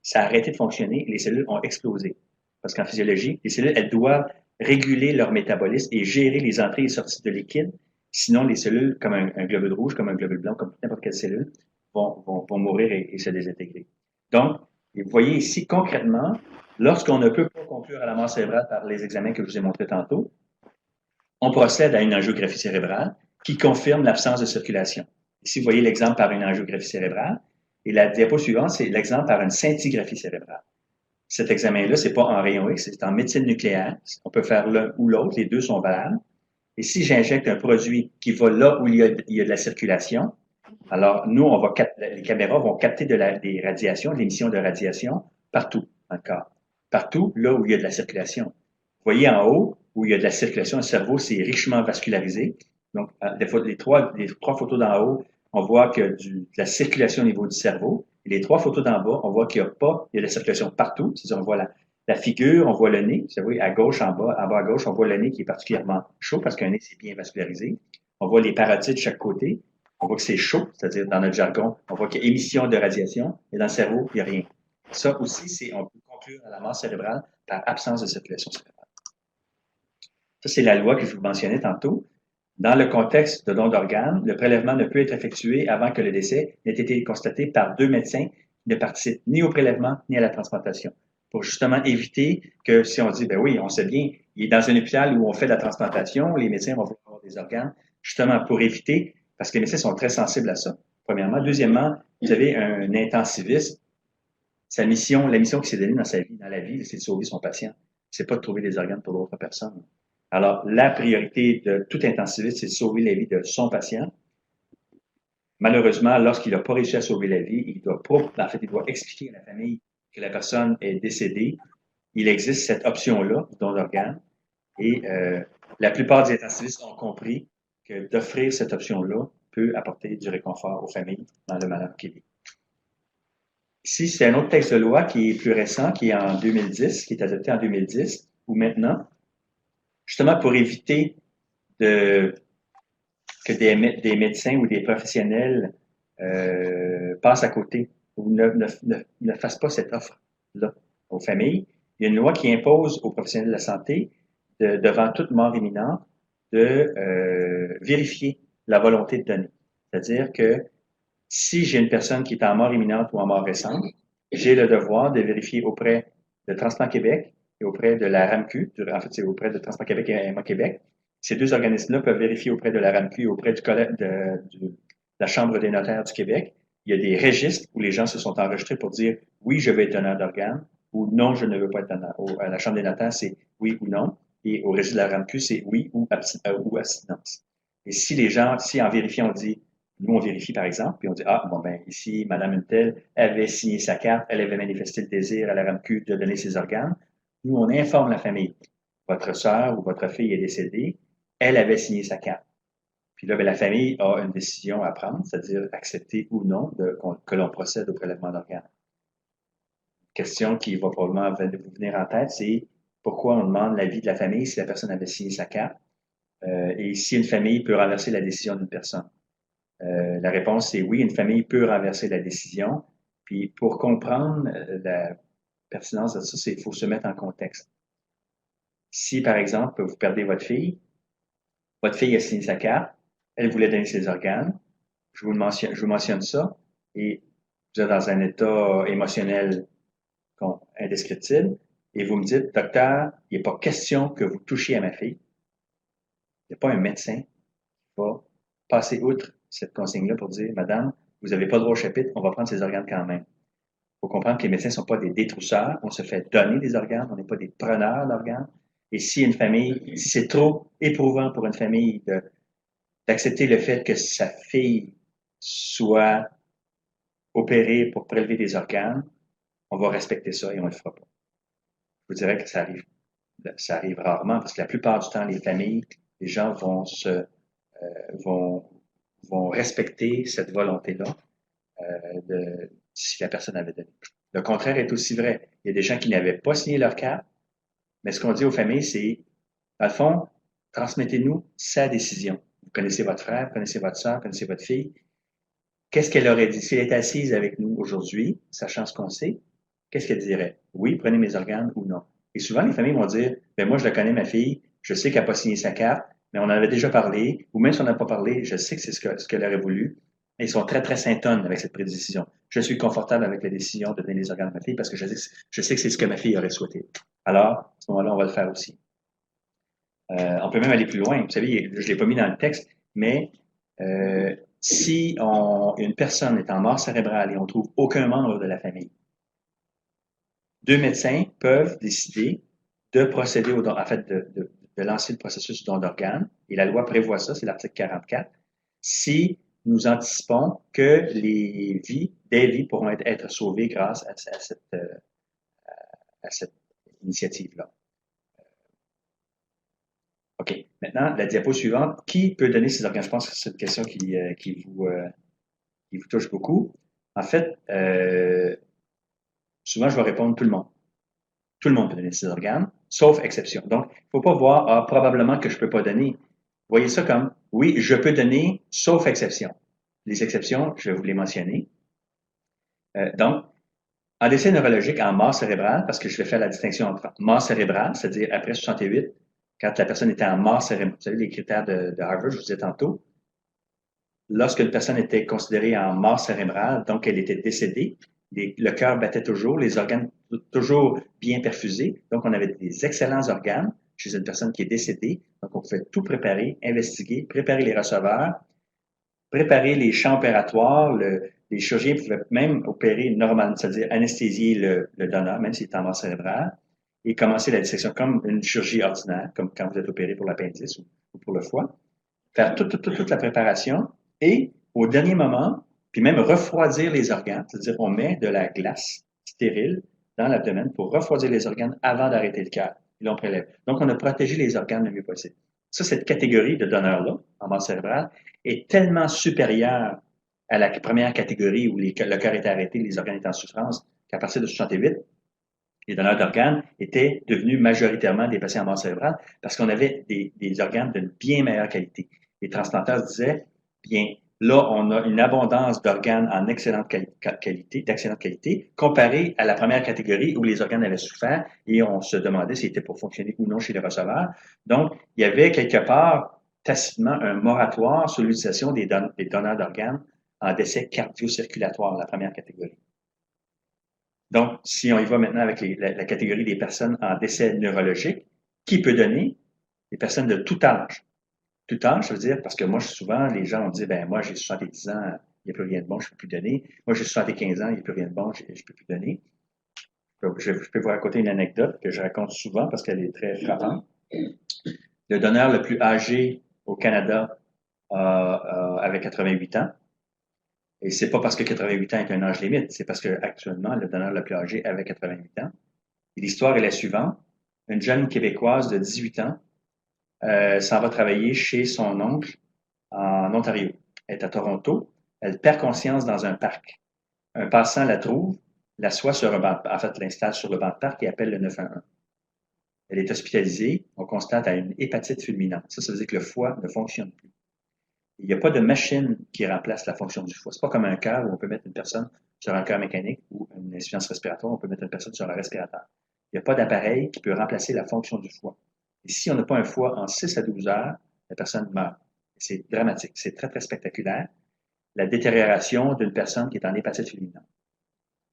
ça a arrêté de fonctionner et les cellules ont explosé. Parce qu'en physiologie, les cellules, elles doivent réguler leur métabolisme et gérer les entrées et sorties de liquide Sinon, les cellules, comme un globule rouge, comme un globule blanc, comme n'importe quelle cellule, vont mourir et se désintégrer. Donc, vous voyez ici, concrètement, lorsqu'on ne peut pas conclure à la mort cérébrale par les examens que je vous ai montrés tantôt, on procède à une angiographie cérébrale qui confirme l'absence de circulation. Ici, vous voyez l'exemple par une angiographie cérébrale. Et la diapo suivante, c'est l'exemple par une scintigraphie cérébrale. Cet examen-là, c'est pas en rayon X, c'est en médecine nucléaire. On peut faire l'un ou l'autre, les deux sont valables. Et si j'injecte un produit qui va là où il y a de la circulation, alors nous, les caméras vont capter des radiations, de l'émission de radiation partout dans le corps. Partout là où il y a de la circulation. Vous voyez en haut, où il y a de la circulation, le cerveau, c'est richement vascularisé. Donc, les trois photos d'en haut, on voit que de la circulation au niveau du cerveau. Et les trois photos d'en bas, on voit qu'il y a pas, il y a de la circulation partout. C'est-à-dire, on voit la figure, on voit le nez. Vous savez, à gauche, en bas à gauche, on voit le nez qui est particulièrement chaud parce qu'un nez, c'est bien vascularisé. On voit les parotides de chaque côté. On voit que c'est chaud, c'est-à-dire dans notre jargon, on voit qu'il y a émission de radiation, et dans le cerveau, il n'y a rien. Ça aussi, on peut conclure à la mort cérébrale par absence de circulation cérébrale. Ça, c'est la loi que je vous mentionnais tantôt. Dans le contexte de don d'organes, le prélèvement ne peut être effectué avant que le décès n'ait été constaté par deux médecins qui ne participent ni au prélèvement ni à la transplantation. Pour justement éviter que si on dit, ben oui, on sait bien, il est dans un hôpital où on fait de la transplantation, les médecins vont vouloir avoir des organes, justement pour éviter, parce que les médecins sont très sensibles à ça, premièrement. Deuxièmement, vous avez un intensiviste, la mission qui s'est donnée dans la vie, c'est de sauver son patient. C'est pas de trouver des organes pour d'autres personnes. Alors, la priorité de tout intensiviste, c'est de sauver la vie de son patient. Malheureusement, lorsqu'il n'a pas réussi à sauver la vie, il doit expliquer à la famille que la personne est décédée. Il existe cette option-là, don d'organes, et la plupart des intensivistes ont compris que d'offrir cette option-là peut apporter du réconfort aux familles dans le malheur qu'il est. Ici, c'est un autre texte de loi qui est plus récent, qui est en 2010, qui est adopté en 2010, où maintenant, justement pour éviter que des médecins ou des professionnels passent à côté ou ne fassent pas cette offre-là aux familles. Il y a une loi qui impose aux professionnels de la santé, devant toute mort imminente, de vérifier la volonté de donner. C'est-à-dire que si j'ai une personne qui est en mort imminente ou en mort récente, j'ai le devoir de vérifier auprès de Transplant Québec et auprès de la RAMQ, en fait, c'est auprès de Transplant Québec et AMA Québec. Ces deux organismes-là peuvent vérifier auprès de la RAMQ et auprès de la Chambre des notaires du Québec. Il y a des registres où les gens se sont enregistrés pour dire oui, je veux être donneur d'organes ou non, je ne veux pas être donneur. À la Chambre des notaires, c'est oui ou non. Et au registre de la RAMQ, c'est oui ou abstinence. Et si en vérifiant, on dit nous, on vérifie, par exemple, puis on dit, ah, bon, ben, ici, Madame Untel avait signé sa carte, elle avait manifesté le désir à la RAMQ de donner ses organes. Nous, on informe la famille. Votre sœur ou votre fille est décédée, elle avait signé sa carte. Puis là, ben, la famille a une décision à prendre, c'est-à-dire accepter ou non que l'on procède au prélèvement d'organes. Question qui va probablement vous venir en tête, c'est pourquoi on demande l'avis de la famille si la personne avait signé sa carte et si une famille peut renverser la décision d'une personne. La réponse, c'est oui, une famille peut renverser la décision. Puis pour comprendre la pertinence de ça, il faut se mettre en contexte. Si, par exemple, vous perdez votre fille a signé sa carte, elle voulait donner ses organes, je vous mentionne ça, et vous êtes dans un état émotionnel indescriptible, et vous me dites, docteur, il n'est pas question que vous touchiez à ma fille. Il n'y a pas un médecin qui va passer outre cette consigne-là pour dire, madame, vous n'avez pas droit au chapitre, on va prendre ces organes quand même. Il faut comprendre que les médecins ne sont pas des détrousseurs, on se fait donner des organes, on n'est pas des preneurs d'organes. Et si c'est trop éprouvant pour une famille d'accepter le fait que sa fille soit opérée pour prélever des organes, on va respecter ça et on ne le fera pas. Je vous dirais que ça arrive rarement parce que la plupart du temps, les familles, les gens vont respecter cette volonté-là si la personne avait donné. Le contraire est aussi vrai. Il y a des gens qui n'avaient pas signé leur carte, mais ce qu'on dit aux familles, c'est, dans le fond, transmettez-nous sa décision. Vous connaissez votre frère, vous connaissez votre soeur, vous connaissez votre fille. Qu'est-ce qu'elle aurait dit? Si elle est assise avec nous aujourd'hui, sachant ce qu'on sait, qu'est-ce qu'elle dirait? Oui, prenez mes organes ou non. Et souvent, les familles vont dire, ben moi, je la connais, ma fille, je sais qu'elle n'a pas signé sa carte, mais on en avait déjà parlé, ou même si on n'a pas parlé, je sais que c'est ce qu'elle aurait voulu. Et ils sont très, très syntones avec cette prédécision. Je suis confortable avec la décision de donner les organes à ma fille parce que je sais que c'est ce que ma fille aurait souhaité. Alors, à ce moment-là, on va le faire aussi. On peut même aller plus loin. Vous savez, je ne l'ai pas mis dans le texte, mais si une personne est en mort cérébrale et on trouve aucun membre de la famille, deux médecins peuvent décider de procéder au don, en fait, de lancer le processus du don d'organes. Et la loi prévoit ça, c'est l'article 44. Si nous anticipons que des vies pourront être sauvées grâce à cette initiative-là. OK. Maintenant, la diapo suivante. Qui peut donner ces organes? Je pense que c'est une question qui vous touche beaucoup. En fait, souvent, je vais répondre tout le monde. Tout le monde peut donner ses organes, sauf exception. Donc, il ne faut pas voir, probablement que je ne peux pas donner. Voyez ça comme, oui, je peux donner, sauf exception. Les exceptions, je vais vous les mentionner. Donc, en décès neurologique, en mort cérébrale, parce que je vais faire la distinction entre mort cérébrale, c'est-à-dire après 68, quand la personne était en mort cérébrale, vous savez, les critères de Harvard, je vous disais tantôt, lorsque une personne était considérée en mort cérébrale, donc elle était décédée, le cœur battait toujours, les organes toujours bien perfusés, donc on avait des excellents organes chez une personne qui est décédée, donc on pouvait tout préparer, investiguer, préparer les receveurs, préparer les champs opératoires, les chirurgiens pouvaient même opérer normalement, c'est-à-dire anesthésier le donneur, même s'il est en mort cérébrale, et commencer la dissection comme une chirurgie ordinaire, comme quand vous êtes opéré pour l'appendice ou pour le foie. Faire toute la préparation et au dernier moment, puis même refroidir les organes, c'est-à-dire on met de la glace stérile dans l'abdomen pour refroidir les organes avant d'arrêter le cœur. Et là, on prélève. Donc, on a protégé les organes le mieux possible. Ça, cette catégorie de donneurs-là, en mort cérébrale, est tellement supérieure à la première catégorie où le cœur était arrêté, les organes étaient en souffrance, qu'à partir de 68, les donneurs d'organes étaient devenus majoritairement des patients en mort cérébrale parce qu'on avait des organes de bien meilleure qualité. Les transplanteurs disaient, bien, là, on a une abondance d'organes en excellente qualité, d'excellente qualité, comparé à la première catégorie où les organes avaient souffert et on se demandait s'ils étaient pour fonctionner ou non chez les receveurs. Donc, il y avait quelque part tacitement un moratoire sur l'utilisation des donneurs d'organes en décès cardio-circulatoire, la première catégorie. Donc, si on y va maintenant avec la catégorie des personnes en décès neurologique, qui peut donner? Les personnes de tout âge. Tout âge, ça veut dire, parce que moi, souvent, les gens ont dit, ben moi, j'ai 70 ans, il n'y a plus rien de bon, je ne peux plus donner. Moi, j'ai 75 ans, il n'y a plus rien de bon, je ne peux plus donner. Je peux vous raconter une anecdote que je raconte souvent parce qu'elle est très frappante. Le donneur le plus âgé au Canada avait 88 ans. Et c'est pas parce que 88 ans est un âge limite, c'est parce que actuellement le donneur le plus âgé avait 88 ans. Et l'histoire est la suivante. Une jeune Québécoise de 18 ans s'en va travailler chez son oncle en Ontario. Elle est à Toronto. Elle perd conscience dans un parc. Un passant la trouve, l'assoit sur un banc, en fait, l'installe sur le banc de parc et appelle le 911. Elle est hospitalisée. On constate à une hépatite fulminante. Ça veut dire que le foie ne fonctionne plus. Il n'y a pas de machine qui remplace la fonction du foie. C'est pas comme un cœur où on peut mettre une personne sur un cœur mécanique ou une insuffisance respiratoire, on peut mettre une personne sur un respirateur. Il n'y a pas d'appareil qui peut remplacer la fonction du foie. Et si on n'a pas un foie en 6 à 12 heures, la personne meurt. C'est dramatique. C'est très, très spectaculaire. La détérioration d'une personne qui est en hépatite fulminante.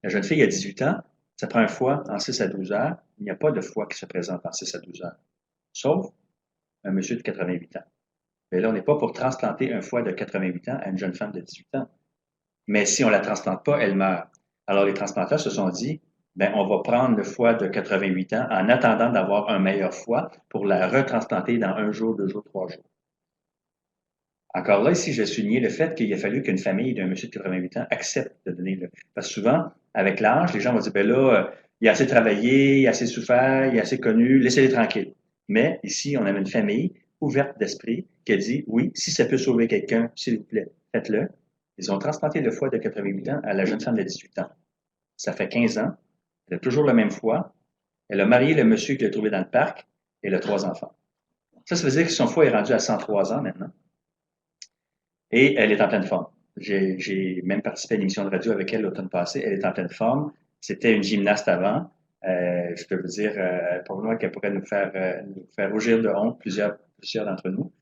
La jeune fille a 18 ans, ça prend un foie en 6 à 12 heures. Il n'y a pas de foie qui se présente en 6 à 12 heures. Sauf un monsieur de 88 ans. Mais là, on n'est pas pour transplanter un foie de 88 ans à une jeune femme de 18 ans. Mais si on ne la transplante pas, elle meurt. Alors, les transplanteurs se sont dit, ben, on va prendre le foie de 88 ans en attendant d'avoir un meilleur foie pour la retransplanter dans 1 jour, 2 jours, 3 jours. Encore là, ici, je vais souligner le fait qu'il a fallu qu'une famille d'un monsieur de 88 ans accepte de donner le. Parce que souvent, avec l'âge, les gens vont dire, ben là, il a assez travaillé, il a assez souffert, il a assez connu, laissez-les tranquilles. Mais ici, on avait une famille ouverte d'esprit qui a dit, oui, si ça peut sauver quelqu'un, s'il vous plaît, faites-le. Ils ont transplanté le foie de 88 ans à la jeune femme de 18 ans. Ça fait 15 ans. Elle a toujours le même foie. Elle a marié le monsieur qui l'a trouvé dans le parc et elle a 3 enfants. Ça veut dire que son foie est rendu à 103 ans maintenant. Et elle est en pleine forme. J'ai même participé à une émission de radio avec elle l'automne passé. Elle est en pleine forme. C'était une gymnaste avant. Je peux vous dire, pour moi, qu'elle pourrait nous faire rougir de honte, plusieurs d'entre nous.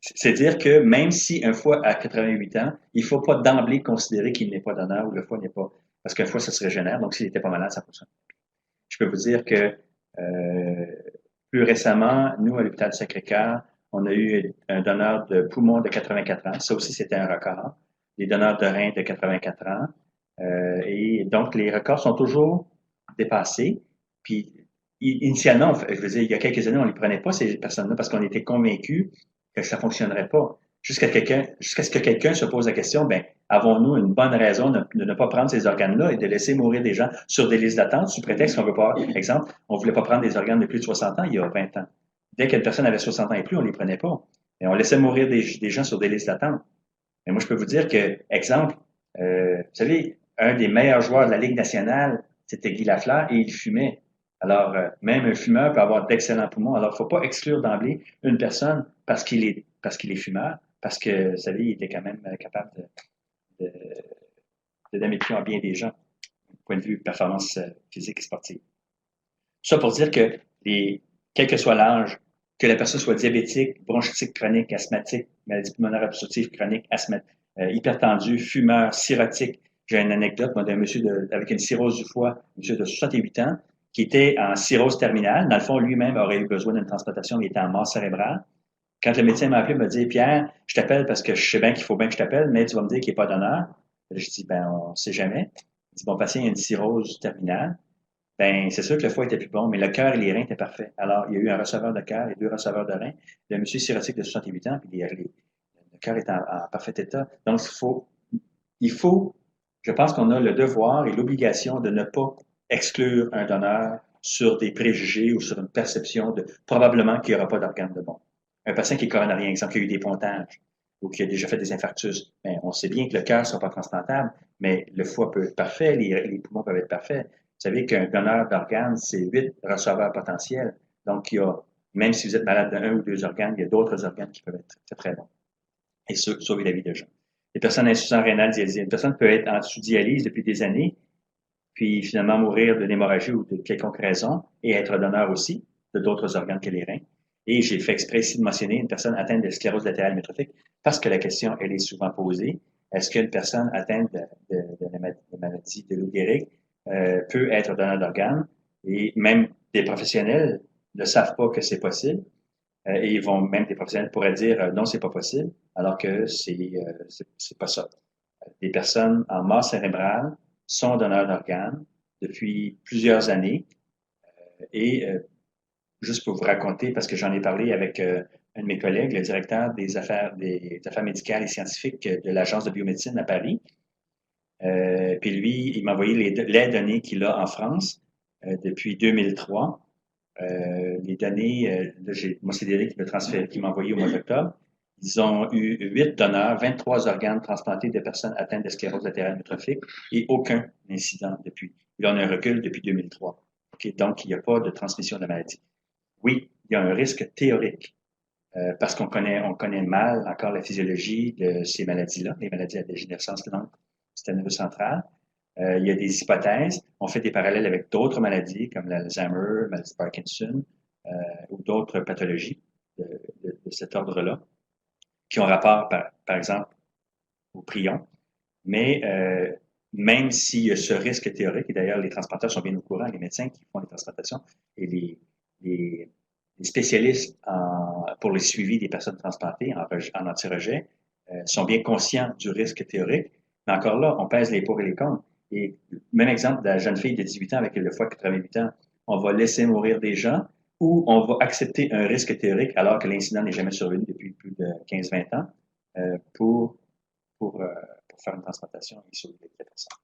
C'est dire que même si un foie a 88 ans, il ne faut pas d'emblée considérer qu'il n'est pas donneur ou le foie n'est pas... Parce qu'un foie, ça se régénère, donc s'il n'était pas malade, ça fonctionne. Je peux vous dire que plus récemment, nous, à l'hôpital Sacré-Cœur, on a eu un donneur de poumon de 84 ans. Ça aussi, c'était un record. Des donneurs de reins de 84 ans. Et donc, les records sont toujours dépassés. Puis, initialement, je veux dire, il y a quelques années, on ne les prenait pas, ces personnes-là, parce qu'on était convaincus que ça ne fonctionnerait pas. Jusqu'à ce que quelqu'un se pose la question, ben, avons-nous une bonne raison de ne pas prendre ces organes-là et de laisser mourir des gens sur des listes d'attente sous prétexte qu'on veut pas, par exemple, on voulait pas prendre des organes de plus de 60 ans il y a 20 ans. Dès qu'une personne avait 60 ans et plus, on les prenait pas. Et on laissait mourir des gens sur des listes d'attente. Mais moi, je peux vous dire que, exemple, vous savez, un des meilleurs joueurs de la Ligue nationale, c'était Guy Lafleur et il fumait. Alors, même un fumeur peut avoir d'excellents poumons. Alors, il ne faut pas exclure d'emblée une personne parce qu'il est fumeur, parce que, vous savez, il était quand même capable de, de donner pied à bien des gens, du point de vue performance physique et sportive. Ça pour dire que quel que soit l'âge, que la personne soit diabétique, bronchitique chronique, asthmatique, maladie pulmonaire obstructive chronique, hypertendu, fumeur, cirrhotique. J'ai une anecdote, moi, d'un monsieur avec une cirrhose du foie, un monsieur de 68 ans, qui était en cirrhose terminale. Dans le fond, lui-même aurait eu besoin d'une transplantation, il était en mort cérébrale. Quand le médecin m'a appelé, il m'a dit, Pierre, je t'appelle parce que je sais bien qu'il faut bien que je t'appelle, mais tu vas me dire qu'il n'est pas donneur. Je dis, ben, on ne sait jamais. Il dit, bon patient, il a une cirrhose terminale. Ben, c'est sûr que le foie était plus bon, mais le cœur et les reins étaient parfaits. Alors, il y a eu un receveur de cœur et deux receveurs de reins. Le monsieur cirrhotique de 68 ans, puis le cœur est en parfait état. Donc, il faut, je pense qu'on a le devoir et l'obligation de ne pas exclure un donneur sur des préjugés ou sur une perception de probablement qu'il n'y aura pas d'organe de bon. Un patient qui est coronarien, exemple, qui a eu des pontages ou qui a déjà fait des infarctus, ben, on sait bien que le cœur ne sera pas transplantable, mais le foie peut être parfait, les poumons peuvent être parfaits. Vous savez qu'un donneur d'organes, c'est 8 receveurs potentiels. Donc, même si vous êtes malade d'un ou deux organes, il y a d'autres organes qui peuvent être très, très bons et sauver la vie de gens. Les personnes insuffisantes rénales dialysées. Une personne peut être en sous-dialyse depuis des années, puis finalement mourir de l'hémorragie ou de quelconque raison, et être donneur aussi de d'autres organes que les reins. Et j'ai fait exprès ici de mentionner une personne atteinte de sclérose latérale amyotrophique, parce que la question, elle est souvent posée. Est-ce qu'une personne atteinte de maladie de Lou Gehrig peut être donneur d'organes? Et même des professionnels ne savent pas que c'est possible. Et même des professionnels pourraient dire non, c'est pas possible, alors que c'est pas ça. Des personnes en mort cérébrale sont donneurs d'organes depuis plusieurs années. Et juste pour vous raconter, parce que j'en ai parlé avec un de mes collègues, le directeur des affaires médicales et scientifiques de l'Agence de biomédecine à Paris. Puis lui, il m'a envoyé les données qu'il a en France depuis 2003. Les données, moi, c'est des données qui m'a envoyé au mois d'octobre. Ils ont eu 8 donneurs, 23 organes transplantés de personnes atteintes de sclérose latérale amyotrophique et aucun incident depuis. Là, on a un recul depuis 2003. Okay? Donc, il n'y a pas de transmission de la maladie. Oui, il y a un risque théorique parce on connaît mal encore la physiologie de ces maladies-là, les maladies à dégénérescence lente, système nerveux central. Il y a des hypothèses. On fait des parallèles avec d'autres maladies comme l'Alzheimer, maladie de Parkinson ou d'autres pathologies de cet ordre-là qui ont rapport, par exemple, au prion. Mais même s'il y a ce risque théorique, et d'ailleurs les transplanteurs sont bien au courant, les médecins qui font les transplantations et les spécialistes pour le suivi des personnes transplantées en anti-rejet sont bien conscients du risque théorique. Mais encore là, on pèse les pour et les contre. Et même exemple de la jeune fille de 18 ans avec le foie de 88 ans, on va laisser mourir des gens ou on va accepter un risque théorique alors que l'incident n'est jamais survenu depuis plus de 15-20 ans pour faire une transplantation et sauver la personne.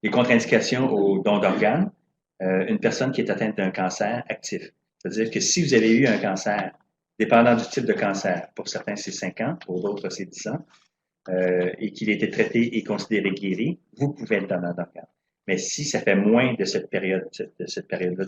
Les contre-indications au don d'organes, une personne qui est atteinte d'un cancer actif. C'est-à-dire que si vous avez eu un cancer, dépendant du type de cancer, pour certains c'est 5 ans, pour d'autres c'est 10 ans, et qu'il a été traité et considéré guéri, vous pouvez être donneur d'organes. Mais si ça fait moins de cette période-là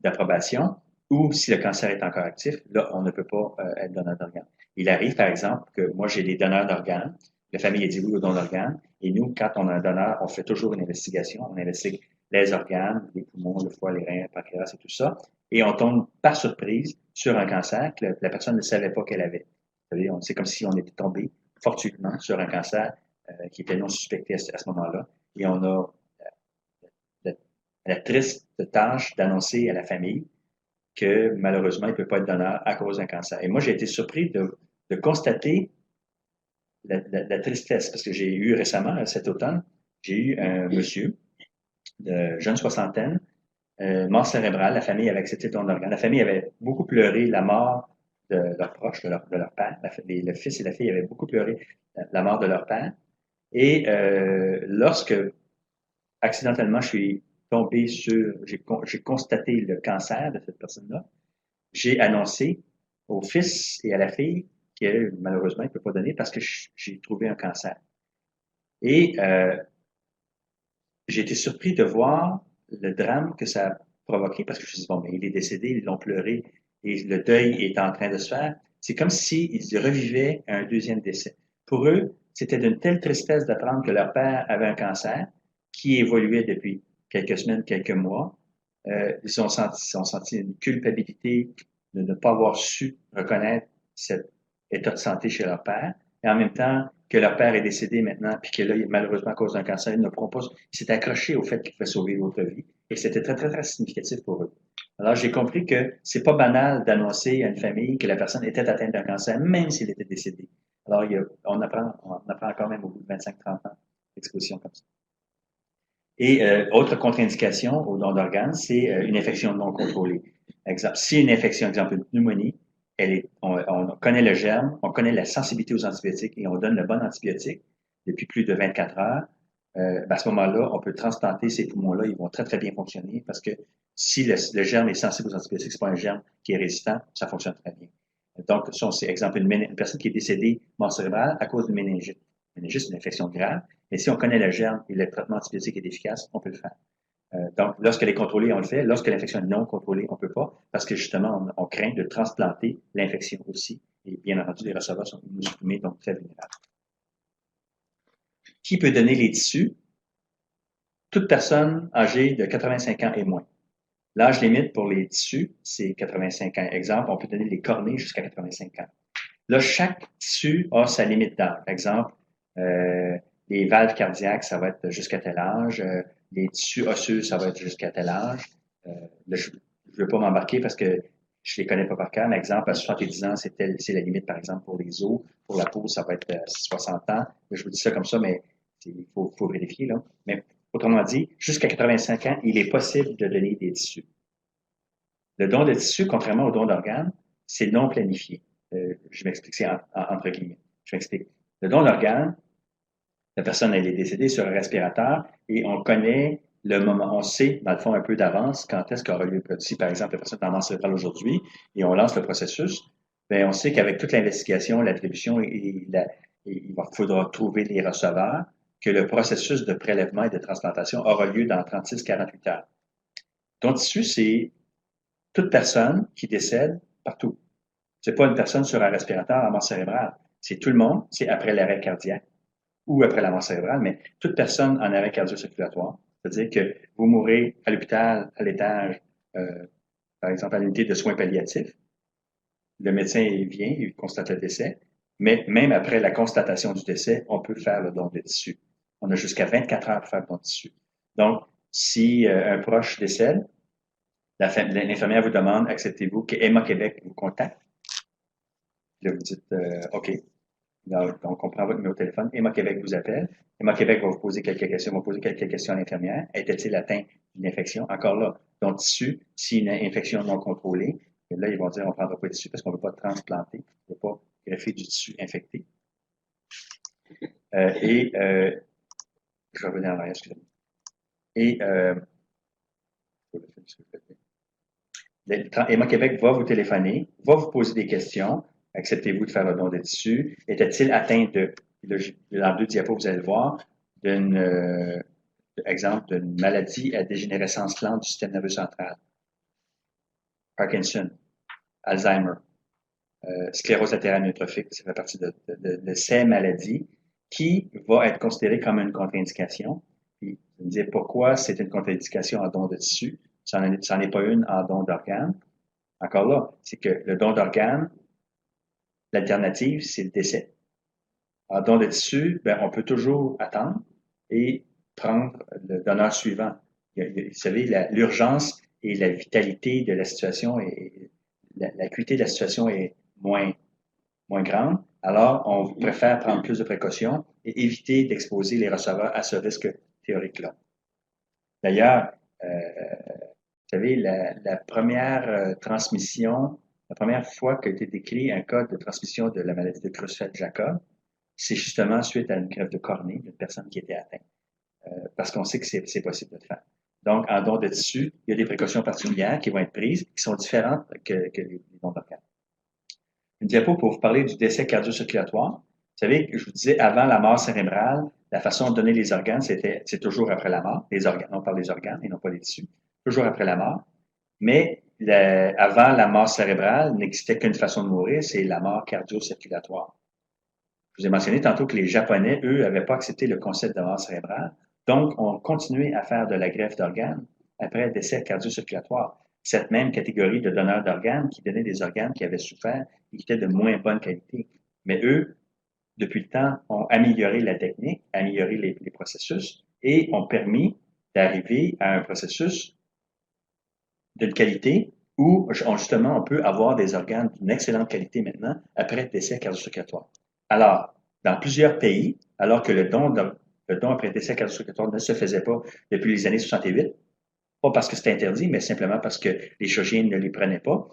d'approbation, ou si le cancer est encore actif, là, on ne peut pas être donneur d'organes. Il arrive, par exemple, que moi, j'ai des donneurs d'organes, la famille a dit oui au don d'organes, et nous, quand on a un donneur, on fait toujours une investigation, on investigue les organes, les poumons, le foie, les reins, le pancréas et tout ça, et on tombe par surprise sur un cancer que la personne ne savait pas qu'elle avait. Vous savez, c'est comme si on était tombé fortuitement sur un cancer qui était non suspecté à ce moment-là, et on a la, la triste tâche d'annoncer à la famille que malheureusement, il ne peut pas être donneur à cause d'un cancer. Et moi, j'ai été surpris de constater la tristesse, parce que j'ai eu récemment, cet automne, j'ai eu un monsieur de jeune soixantaine, mort cérébrale, la famille avait accepté le don d'organes. La famille avait beaucoup pleuré la mort de leurs proches, de leur père. Le fils et la fille avaient beaucoup pleuré la mort de leur père. Et lorsque, accidentellement, je suis tombé sur, j'ai constaté le cancer de cette personne-là, j'ai annoncé au fils et à la fille que malheureusement, il ne peut pas donner parce que j'ai trouvé un cancer. Et j'ai été surpris de voir le drame que ça a provoqué parce que je me suis dit, bon, mais il est décédé, ils l'ont pleuré et le deuil est en train de se faire. C'est comme s'ils revivaient un deuxième décès. Pour eux, c'était d'une telle tristesse d'apprendre que leur père avait un cancer qui évoluait depuis quelques semaines, quelques mois. Ils ont senti une culpabilité de ne pas avoir su reconnaître cet état de santé chez leur père. Et en même temps, que leur père est décédé maintenant, puis que là, malheureusement, à cause d'un cancer, ils ne pourront pas, il s'est accroché au fait qu'il pouvait sauver l'autre vie. Et c'était très, très, très significatif pour eux. Alors, j'ai compris que c'est pas banal d'annoncer à une famille que la personne était atteinte d'un cancer, même s'il était décédé. Alors, on apprend quand même au bout de 25-30 ans d'exposition comme ça. Et autre contre-indication au don d'organes, c'est une infection non contrôlée. Exemple, si une infection, exemple une pneumonie, on connaît le germe, on connaît la sensibilité aux antibiotiques et on donne le bon antibiotique depuis plus de 24 heures, à ce moment-là, on peut transplanter ces poumons-là, ils vont très, très bien fonctionner parce que si le germe est sensible aux antibiotiques, c'est pas un germe qui est résistant, ça fonctionne très bien. Donc, ça, c'est exemple une personne qui est décédée mort cérébrale à cause d'une méningite. Méningite, c'est une infection grave, mais si on connaît le germe et le traitement antibiotique est efficace, on peut le faire. Donc, lorsqu'elle est contrôlée, on le fait. Lorsque l'infection est non contrôlée, on peut pas, parce que justement, on craint de transplanter l'infection aussi. Et bien entendu, les receveurs sont immunosupprimés, donc très vulnérables. Qui peut donner les tissus? Toute personne âgée de 85 ans et moins. L'âge limite pour les tissus, c'est 85 ans. Exemple, on peut donner les cornées jusqu'à 85 ans. Là, chaque tissu a sa limite d'âge. Exemple, les valves cardiaques, ça va être jusqu'à tel âge. Les tissus osseux, ça va être jusqu'à tel âge. Là, je ne veux pas m'embarquer parce que je les connais pas par cœur, mais exemple, à 70 ans, c'est la limite, par exemple, pour les os. Pour la peau, ça va être 60 ans. Je vous dis ça comme ça, mais il faut vérifier, là. Mais autrement dit, jusqu'à 85 ans, il est possible de donner des tissus. Le don de tissus, contrairement au don d'organes, c'est non planifié. Je m'explique, c'est entre guillemets. Je m'explique. Le don d'organes, la personne, elle est décédée sur un respirateur et on connaît le moment, on sait, dans le fond, un peu d'avance quand est-ce qu'aura lieu. Si, par exemple, la personne est en mort cérébrale aujourd'hui et on lance le processus, bien, on sait qu'avec toute l'investigation, l'attribution il faudra trouver les receveurs, que le processus de prélèvement et de transplantation aura lieu dans 36-48 heures. Don tissu, c'est toute personne qui décède partout. C'est pas une personne sur un respirateur en mort cérébrale. C'est tout le monde, c'est après l'arrêt cardiaque ou après la mort cérébrale, mais toute personne en arrêt cardio-circulatoire. C'est-à-dire que vous mourrez à l'hôpital, à l'étage, par exemple à l'unité de soins palliatifs. Le médecin vient, il constate le décès, mais même après la constatation du décès, on peut faire le don de tissu. On a jusqu'à 24 heures pour faire le don de tissu. Donc, si un proche décède, l'infirmière vous demande, acceptez-vous que Emma Québec vous contacte? Là, vous dites, OK. Donc, on prend votre numéro de téléphone. Emma Québec vous appelle. Emma Québec va vous poser quelques questions. Va poser quelques questions à l'infirmière. Était-il atteint d'une infection? Encore là, donc tissu, si une infection non contrôlée, et là, ils vont dire, on ne prendra pas de tissu parce qu'on ne veut pas transplanter. On ne veut pas greffer du tissu infecté. Je vais revenir en arrière, excusez-moi. Emma Québec va vous téléphoner, va vous poser des questions. Acceptez-vous de faire le don de tissu? Était-il atteint dans 2 diapos, vous allez le voir, exemple, d'une maladie à dégénérescence lente du système nerveux central? Parkinson, Alzheimer, sclérose latérale amyotrophique, ça fait partie de ces maladies qui va être considérée comme une contre-indication. Puis, vous me dire pourquoi c'est une contre-indication en don de tissu. ça n'en est pas une en don d'organes. Encore là, c'est que le don d'organes, l'alternative, c'est le décès. En don de tissu, ben, on peut toujours attendre et prendre le donneur suivant. Vous savez, l'urgence et la vitalité de la situation et l'acuité de la situation est moins grande. Alors, on préfère prendre plus de précautions et éviter d'exposer les receveurs à ce risque théorique-là. D'ailleurs, vous savez, la première transmission, la première fois qu'a été décrit un cas de transmission de la maladie de Creutzfeldt-Jakob, c'est justement suite à une greffe de cornée d'une personne qui était atteinte. Parce qu'on sait que c'est possible de le faire. Donc, en don de tissu, il y a des précautions particulières qui vont être prises, qui sont différentes que les dons d'organes. Une diapo pour vous parler du décès cardio-circulatoire. Vous savez, je vous disais, avant la mort cérébrale, la façon de donner les organes, c'est toujours après la mort. Les organes, on parle des organes et non pas des tissus. Toujours après la mort. Mais avant la mort cérébrale, il n'existait qu'une façon de mourir, c'est la mort cardio-circulatoire. Je vous ai mentionné tantôt que les Japonais, eux, n'avaient pas accepté le concept de mort cérébrale. Donc, on continuait à faire de la greffe d'organes après le décès cardio-circulatoire. Cette même catégorie de donneurs d'organes qui donnaient des organes qui avaient souffert et qui étaient de moins bonne qualité. Mais eux, depuis le temps, ont amélioré la technique, amélioré les processus et ont permis d'arriver à un processus d'une qualité où, justement, on peut avoir des organes d'une excellente qualité maintenant après le décès cardio-circulatoire. Alors, dans plusieurs pays, alors que le don après le décès cardio-circulatoire ne se faisait pas depuis les années 68, pas parce que c'était interdit, mais simplement parce que les chirurgiens ne les prenaient pas.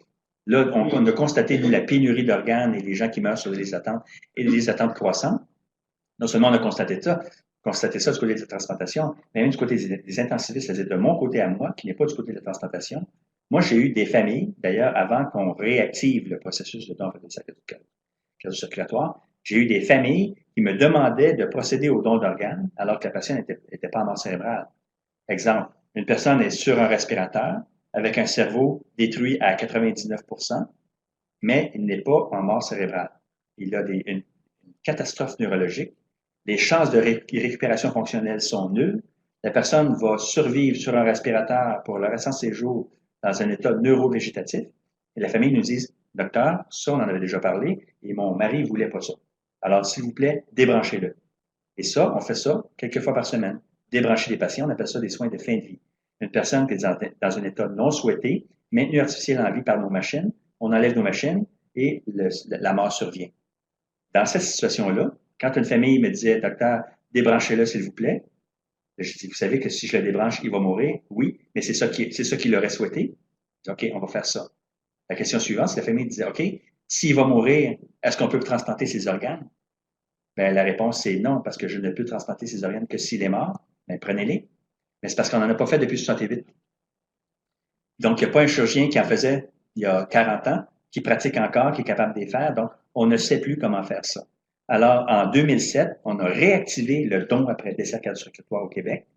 Là, on a constaté, nous, la pénurie d'organes et les gens qui meurent sur les attentes et les attentes croissantes. Non seulement on a constaté ça du côté de la transplantation, mais même du côté des intensivistes, c'est-à-dire de mon côté à moi, qui n'est pas du côté de la transplantation. Moi, j'ai eu des familles, d'ailleurs, avant qu'on réactive le processus de don après le décès cardio-circulatoire, j'ai eu des familles qui me demandaient de procéder au don d'organes alors que la patiente n'était pas en mort cérébrale. Exemple, une personne est sur un respirateur avec un cerveau détruit à 99%, mais il n'est pas en mort cérébrale. Il a une catastrophe neurologique. Les chances de récupération fonctionnelle sont nulles. La personne va survivre sur un respirateur pour le restant de ses jours dans un état neurovégétatif. Et la famille nous dit, docteur, ça, on en avait déjà parlé, et mon mari ne voulait pas ça. Alors, s'il vous plaît, débranchez-le. Et ça, on fait ça quelques fois par semaine. Débrancher les patients, on appelle ça des soins de fin de vie. Une personne qui est dans un état non souhaité, maintenue artificielle en vie par nos machines, on enlève nos machines et la mort survient. Dans cette situation-là, quand une famille me disait, docteur, débranchez-le s'il vous plaît, je dis, vous savez que si je le débranche, il va mourir? Oui, mais c'est ça qu'il aurait souhaité. Je dis, OK, on va faire ça. La question suivante, c'est la famille disait, OK, s'il va mourir, est-ce qu'on peut transplanter ses organes? Ben, la réponse, c'est non, parce que je ne peux transplanter ses organes que s'il est mort. Ben, prenez-les. Mais c'est parce qu'on n'en a pas fait depuis 68. Donc, il n'y a pas un chirurgien qui en faisait il y a 40 ans, qui pratique encore, qui est capable de les faire. Donc, on ne sait plus comment faire ça. Alors, en 2007, on a réactivé le don après décès cardio-circulatoire au Québec.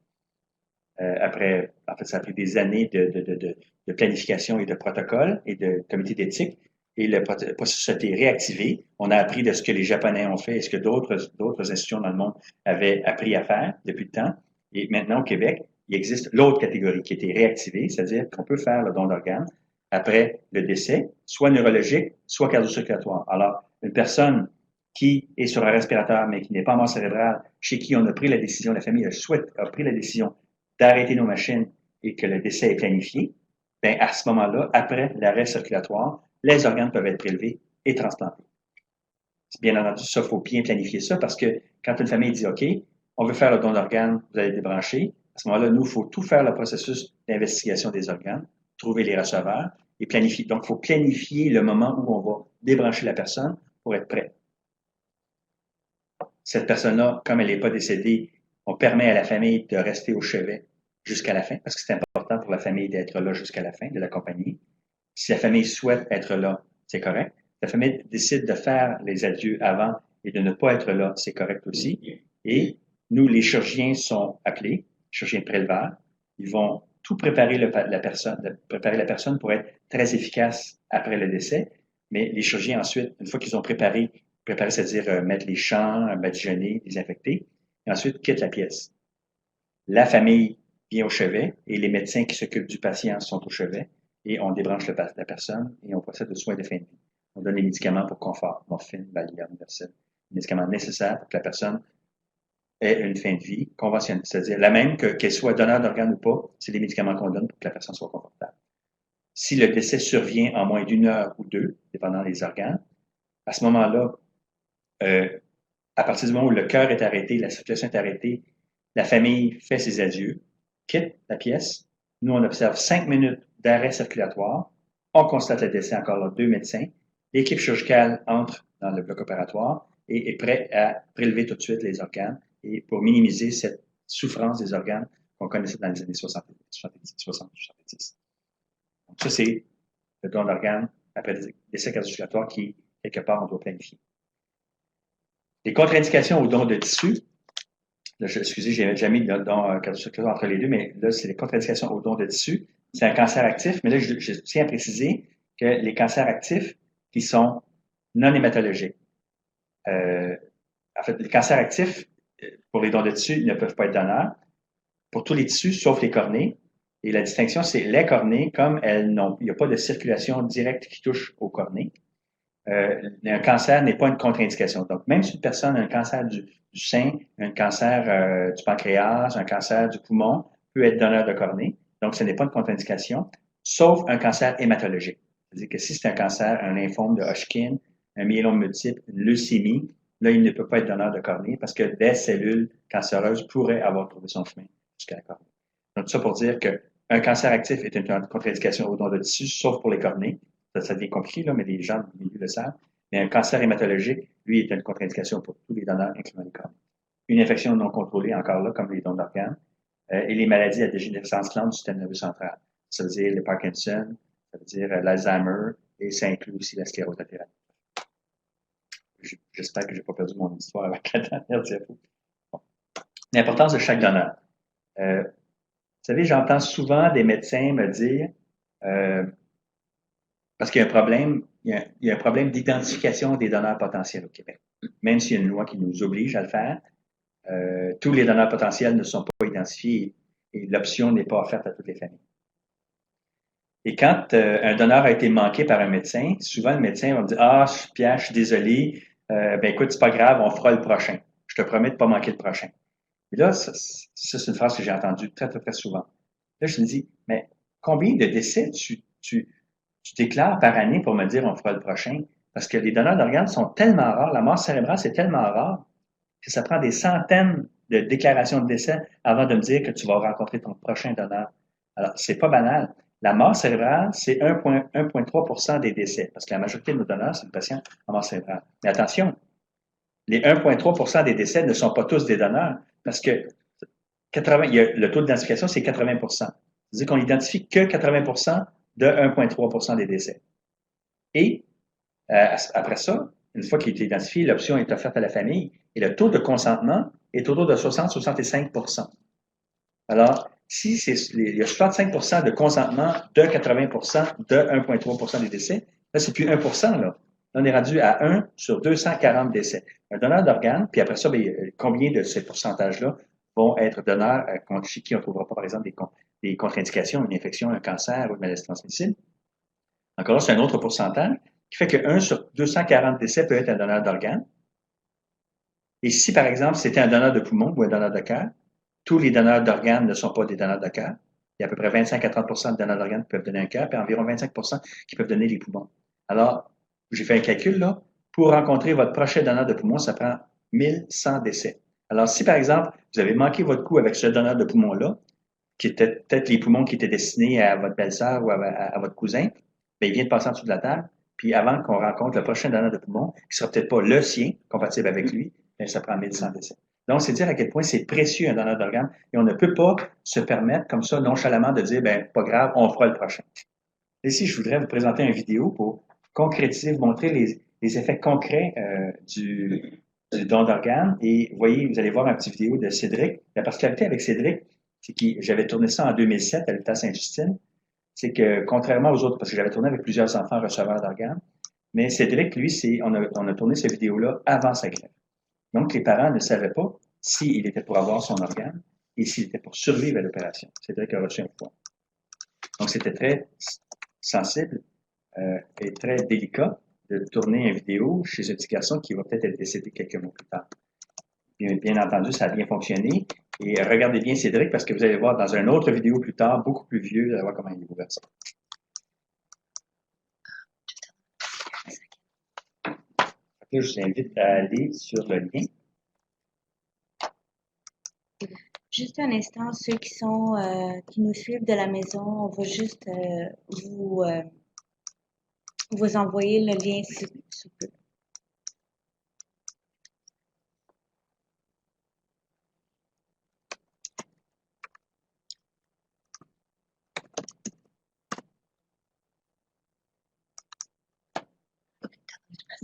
En fait, ça a pris des années de planification et de protocole et de comité d'éthique. Et le processus a été réactivé. On a appris de ce que les Japonais ont fait et ce que d'autres institutions dans le monde avaient appris à faire depuis le temps. Et maintenant, au Québec, il existe l'autre catégorie qui a été réactivée, c'est-à-dire qu'on peut faire le don d'organes après le décès, soit neurologique, soit cardio-circulatoire. Alors, une personne qui est sur un respirateur, mais qui n'est pas en mort cérébrale, chez qui on a pris la décision, la famille a pris la décision d'arrêter nos machines et que le décès est planifié, bien, à ce moment-là, après l'arrêt circulatoire, les organes peuvent être prélevés et transplantés. Bien entendu, ça, il faut bien planifier ça parce que quand une famille dit, OK, on veut faire le don d'organes, vous allez débrancher, à ce moment-là, nous, il faut tout faire le processus d'investigation des organes, trouver les receveurs et planifier. Donc, il faut planifier le moment où on va débrancher la personne pour être prêt. Cette personne-là, comme elle n'est pas décédée, on permet à la famille de rester au chevet jusqu'à la fin, parce que c'est important pour la famille d'être là jusqu'à la fin, de l'accompagner. Si la famille souhaite être là, c'est correct. Si la famille décide de faire les adieux avant et de ne pas être là, c'est correct aussi. Et nous, les chirurgiens sont appelés, chirurgiens préleveurs. Ils vont tout préparer la personne pour être très efficace après le décès. Mais les chirurgiens ensuite, une fois qu'ils ont préparé, c'est-à-dire mettre les champs, badigeonner, désinfecter, et ensuite quittent la pièce. La famille vient au chevet et les médecins qui s'occupent du patient sont au chevet et on débranche la personne et on procède aux soins de fin de vie. On donne les médicaments pour confort, morphine, Valium, Versed, les médicaments nécessaires pour que la personne ait une fin de vie conventionnelle, c'est-à-dire la même qu'elle soit donneur d'organes ou pas, c'est les médicaments qu'on donne pour que la personne soit confortable. Si le décès survient en moins d'1 heure ou 2, dépendant des organes, à ce moment-là, à partir du moment où le cœur est arrêté, la circulation est arrêtée, la famille fait ses adieux, quitte la pièce. Nous, on observe 5 minutes d'arrêt circulatoire. On constate le décès, encore là, 2 médecins. L'équipe chirurgicale entre dans le bloc opératoire et est prêt à prélever tout de suite les organes et pour minimiser cette souffrance des organes qu'on connaissait dans les années 70, 70. Donc ça, c'est le don d'organes après des décès cardio-circulatoire qui, quelque part, on doit planifier. Les contre-indications au don de tissu. Là, excusez, j'ai jamais mis le don cardio-circulatoire entre les deux, mais là, c'est les contre-indications au don de tissu. C'est un cancer actif, mais là, je tiens à préciser que les cancers actifs qui sont non hématologiques. En fait, les cancers actifs, pour les dons de tissu, ne peuvent pas être donneurs. Pour tous les tissus, sauf les cornées. Et la distinction, c'est les cornées, comme il n'y a pas de circulation directe qui touche aux cornées. Un cancer n'est pas une contre-indication. Donc, même si une personne a un cancer du sein, un cancer du pancréas, un cancer du poumon, peut être donneur de cornée. Donc, ce n'est pas une contre-indication, sauf un cancer hématologique. C'est-à-dire que si c'est un cancer, un lymphome de Hodgkin, un myélome multiple, une leucémie, là, il ne peut pas être donneur de cornée parce que des cellules cancéreuses pourraient avoir trouvé son chemin jusqu'à la cornée. Donc, ça pour dire qu'un cancer actif est une contre-indication au don de tissu, sauf pour les cornées. Ça devient compliqué, là, mais les gens du milieu le savent. Mais un cancer hématologique, lui, est une contre-indication pour tous les donneurs, incluant les cornées. Une infection non contrôlée, encore là, comme les dons d'organes, et les maladies à dégénérescence lente du système nerveux central. Ça veut dire le Parkinson, ça veut dire l'Alzheimer, et ça inclut aussi la sclérose latérale. J'espère que j'ai pas perdu mon histoire avec la dernière diapo. Bon. L'importance de chaque donneur. Vous savez, j'entends souvent des médecins me dire, parce qu'il y a un problème, il y a un problème d'identification des donneurs potentiels au Québec. Même s'il y a une loi qui nous oblige à le faire, tous les donneurs potentiels ne sont pas identifiés et l'option n'est pas offerte à toutes les familles. Et quand un donneur a été manqué par un médecin, souvent le médecin va me dire « Ah, Pierre, je suis désolé, ben écoute, c'est pas grave, on fera le prochain. Je te promets de pas manquer le prochain. » Et là, ça c'est une phrase que j'ai entendue très, très, très souvent. Là, je me dis « Mais combien de décès tu déclares par année pour me dire on fera le prochain? » Parce que les donneurs d'organes sont tellement rares, la mort cérébrale, c'est tellement rare que ça prend des centaines de déclarations de décès avant de me dire que tu vas rencontrer ton prochain donneur. Alors, c'est pas banal. La mort cérébrale, c'est 1,3% des décès, parce que la majorité de nos donneurs, c'est des patients en mort cérébrale. Mais attention, les 1,3% des décès ne sont pas tous des donneurs, parce que le taux d'identification, c'est 80%. C'est-à-dire qu'on n'identifie que 80% de 1,3% des décès. Et après ça, une fois qu'il est identifié, l'option est offerte à la famille et le taux de consentement est autour de 60-65%. Alors, si il y a 65% de consentement de 80% de 1,3% des décès, là, c'est plus 1%, là. On est rendu à 1 sur 240 décès. Un donneur d'organes, puis après ça, bien, combien de ces pourcentages-là vont être donneurs chez qui on ne trouvera pas, par exemple, des contre-indications, une infection, un cancer ou une maladie transmissible? Encore là, c'est un autre pourcentage qui fait que 1 sur 240 décès peut être un donneur d'organes. Et si, par exemple, c'était un donneur de poumon ou un donneur de cœur, tous les donneurs d'organes ne sont pas des donneurs de cœur. Il y a à peu près 25 à 30 de donneurs d'organes qui peuvent donner un cœur, puis environ 25 qui peuvent donner les poumons. Alors, j'ai fait un calcul, là. Pour rencontrer votre prochain donneur de poumon, ça prend 1100 décès. Alors, si, par exemple, vous avez manqué votre coup avec ce donneur de poumon-là, qui était peut-être les poumons qui étaient destinés à votre belle-sœur ou à votre cousin, bien, il vient de passer en dessous de la table. Puis avant qu'on rencontre le prochain donneur de poumon, qui sera peut-être pas le sien, compatible avec lui, bien, ça prend 1100 décès. Donc, c'est dire à quel point c'est précieux un donneur d'organes et on ne peut pas se permettre comme ça nonchalamment de dire, ben pas grave, on fera le prochain. Ici, je voudrais vous présenter une vidéo pour concrétiser, vous montrer les effets concrets du don d'organes. Et vous voyez, vous allez voir une petite vidéo de Cédric. La particularité avec Cédric, c'est que j'avais tourné ça en 2007 à l'hôpital Sainte-Justine. C'est que, contrairement aux autres, parce que j'avais tourné avec plusieurs enfants receveurs d'organes, mais Cédric, lui, on a tourné cette vidéo-là avant sa greffe. Donc, les parents ne savaient pas s'il était pour avoir son organe. et s'il était pour survivre à l'opération. Cédric a reçu un foie. Donc, c'était très sensible et très délicat de tourner une vidéo chez un petit garçon qui va peut-être être décédé quelques mois plus tard. Bien entendu, ça a bien fonctionné. Et regardez bien Cédric parce que vous allez voir dans une autre vidéo plus tard, beaucoup plus vieux, vous allez voir comment il est bouleversé. Là, je vous invite à aller sur le lien. Juste un instant, ceux qui nous suivent de la maison, on va juste vous envoyer le lien sous peu.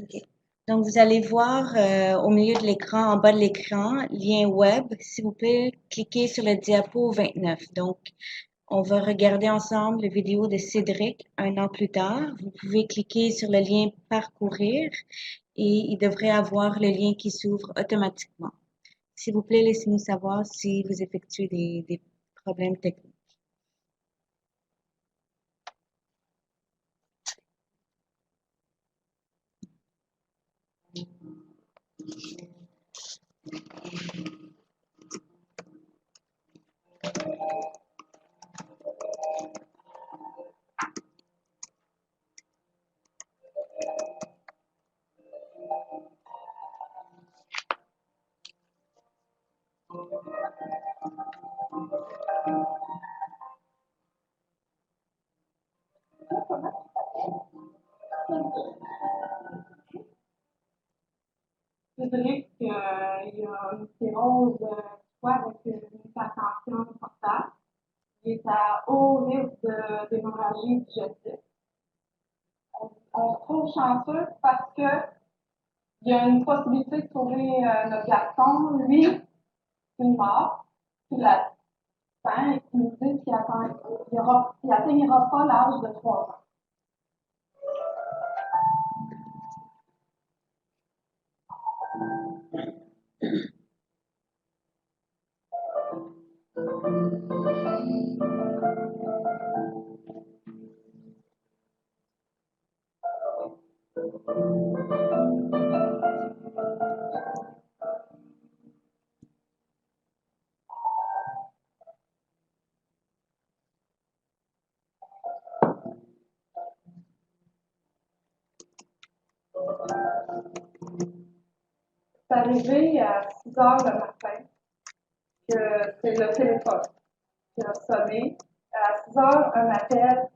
Ok. Donc, vous allez voir au milieu de l'écran, en bas de l'écran, lien web. S'il vous plaît, cliquez sur le diapo 29. Donc, on va regarder ensemble la vidéo de Cédric 1 an plus tard. Vous pouvez cliquer sur le lien parcourir et il devrait avoir le lien qui s'ouvre automatiquement. S'il vous plaît, laissez-nous savoir si vous effectuez des problèmes techniques. Cédric, il y a une cirrhose avec une hypertension portable. Il est à haut risque d'hémorragie digestive. On se trouve chanceux parce que il y a une possibilité de sauver notre garçon. Lui, c'est une mort. Il l'atteint et qui nous dit qu'il n'atteignira pas l'âge de 3 ans. C'est arrivé à 6 heures le matin que c'est le téléphone qui a sonné. À 6 heures, un appel,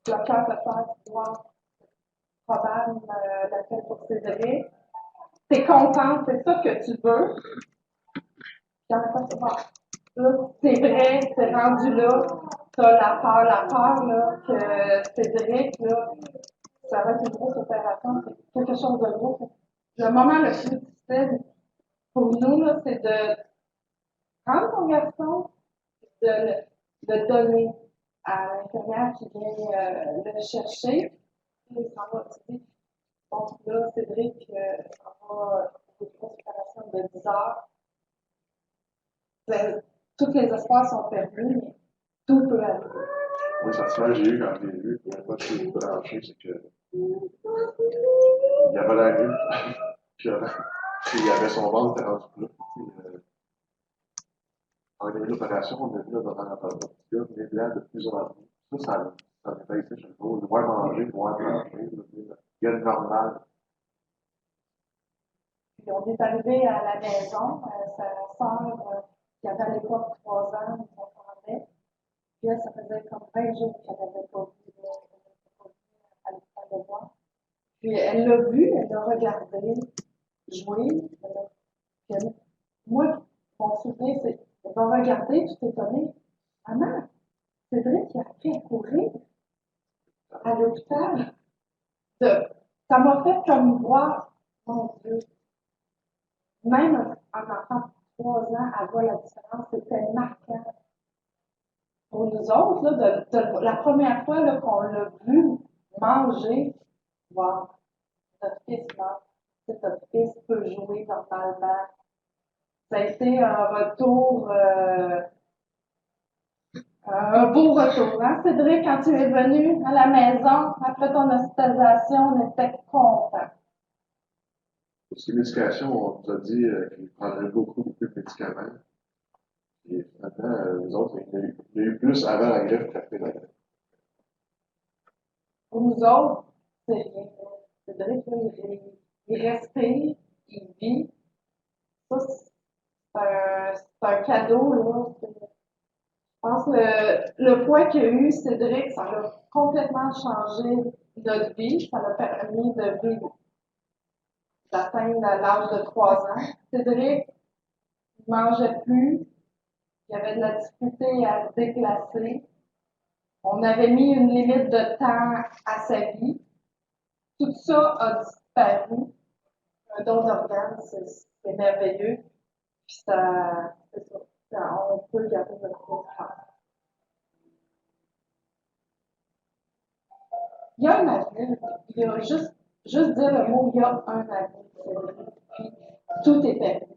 le cœur de faire voir probable l'appel pour Cédric. T'es contente, c'est ça que tu veux. Il n'y en a pas souvent. Là, c'est vrai, c'est rendu là. T'as la peur là, que Cédric, là, ça va être une grosse opération, c'est quelque chose de gros. Le moment le plus difficile pour nous, là, c'est de prendre ton garçon, de le donner à l'infirmière qui vient le chercher. Il s'en va aussi. Donc là, Cédric s'en va pour une grosse opération de 10 heures. Tous les espoirs sont perdus, mais tout peut arriver. Oui, le sentiment que j'ai eu quand je l'ai vu, il n'y avait pas de branché, c'est que il y avait la rue, puis il y avait son ventre qui était rendu plat. Quand il y a eu l'opération, on a vu là, dans la partie, les blancs de plus en plus. Ça m'était ici chez nous. Le voir manger, il y a le normal. Puis on est arrivé à la maison, sa sœur, qui avait à l'époque 3 ans, nous entendait. Puis elle, ça faisait comme 20 jours qu'elle n'avait pas vu à l'école de voir. Puis elle l'a vu, elle l'a regardé jouer. Puis moi, mon souvenir, c'est elle m'a regardé, tout étonné. Maman, c'est vrai qu'il a appris à courir à l'hôpital. Ça m'a fait comme voir, mon Dieu, même un enfant de 3 ans, à voir la différence, c'était marquant. Pour nous autres, là, la première fois là, qu'on l'a vu manger, wow, notre fils mange, notre fils peut jouer normalement. Ça a été un retour Un beau retour, hein, Cédric, quand tu es venu à la maison, après ton hospitalisation, on était contents. Pour ce qui est médication, on nous a dit qu'il prendrait beaucoup de médicaments. Et finalement, les autres, il y a eu plus avant la greffe qu'après la greffe. Pour nous autres, Cédric, là, il respire, il vit. Ça, c'est un cadeau, là. Je pense que le poids qu'il a eu, Cédric, ça a complètement changé notre vie. Ça l'a permis de vivre, d'atteindre l'âge de 3 ans. Cédric ne mangeait plus, il avait de la difficulté à se déplacer. On avait mis une limite de temps à sa vie. Tout ça a disparu. Un don d'organes, c'est merveilleux. Puis c'est ça, on peut garder notre confiance. Il y a un avenir. Il y a juste dire le mot, il y a un avenir. Puis tout est permis.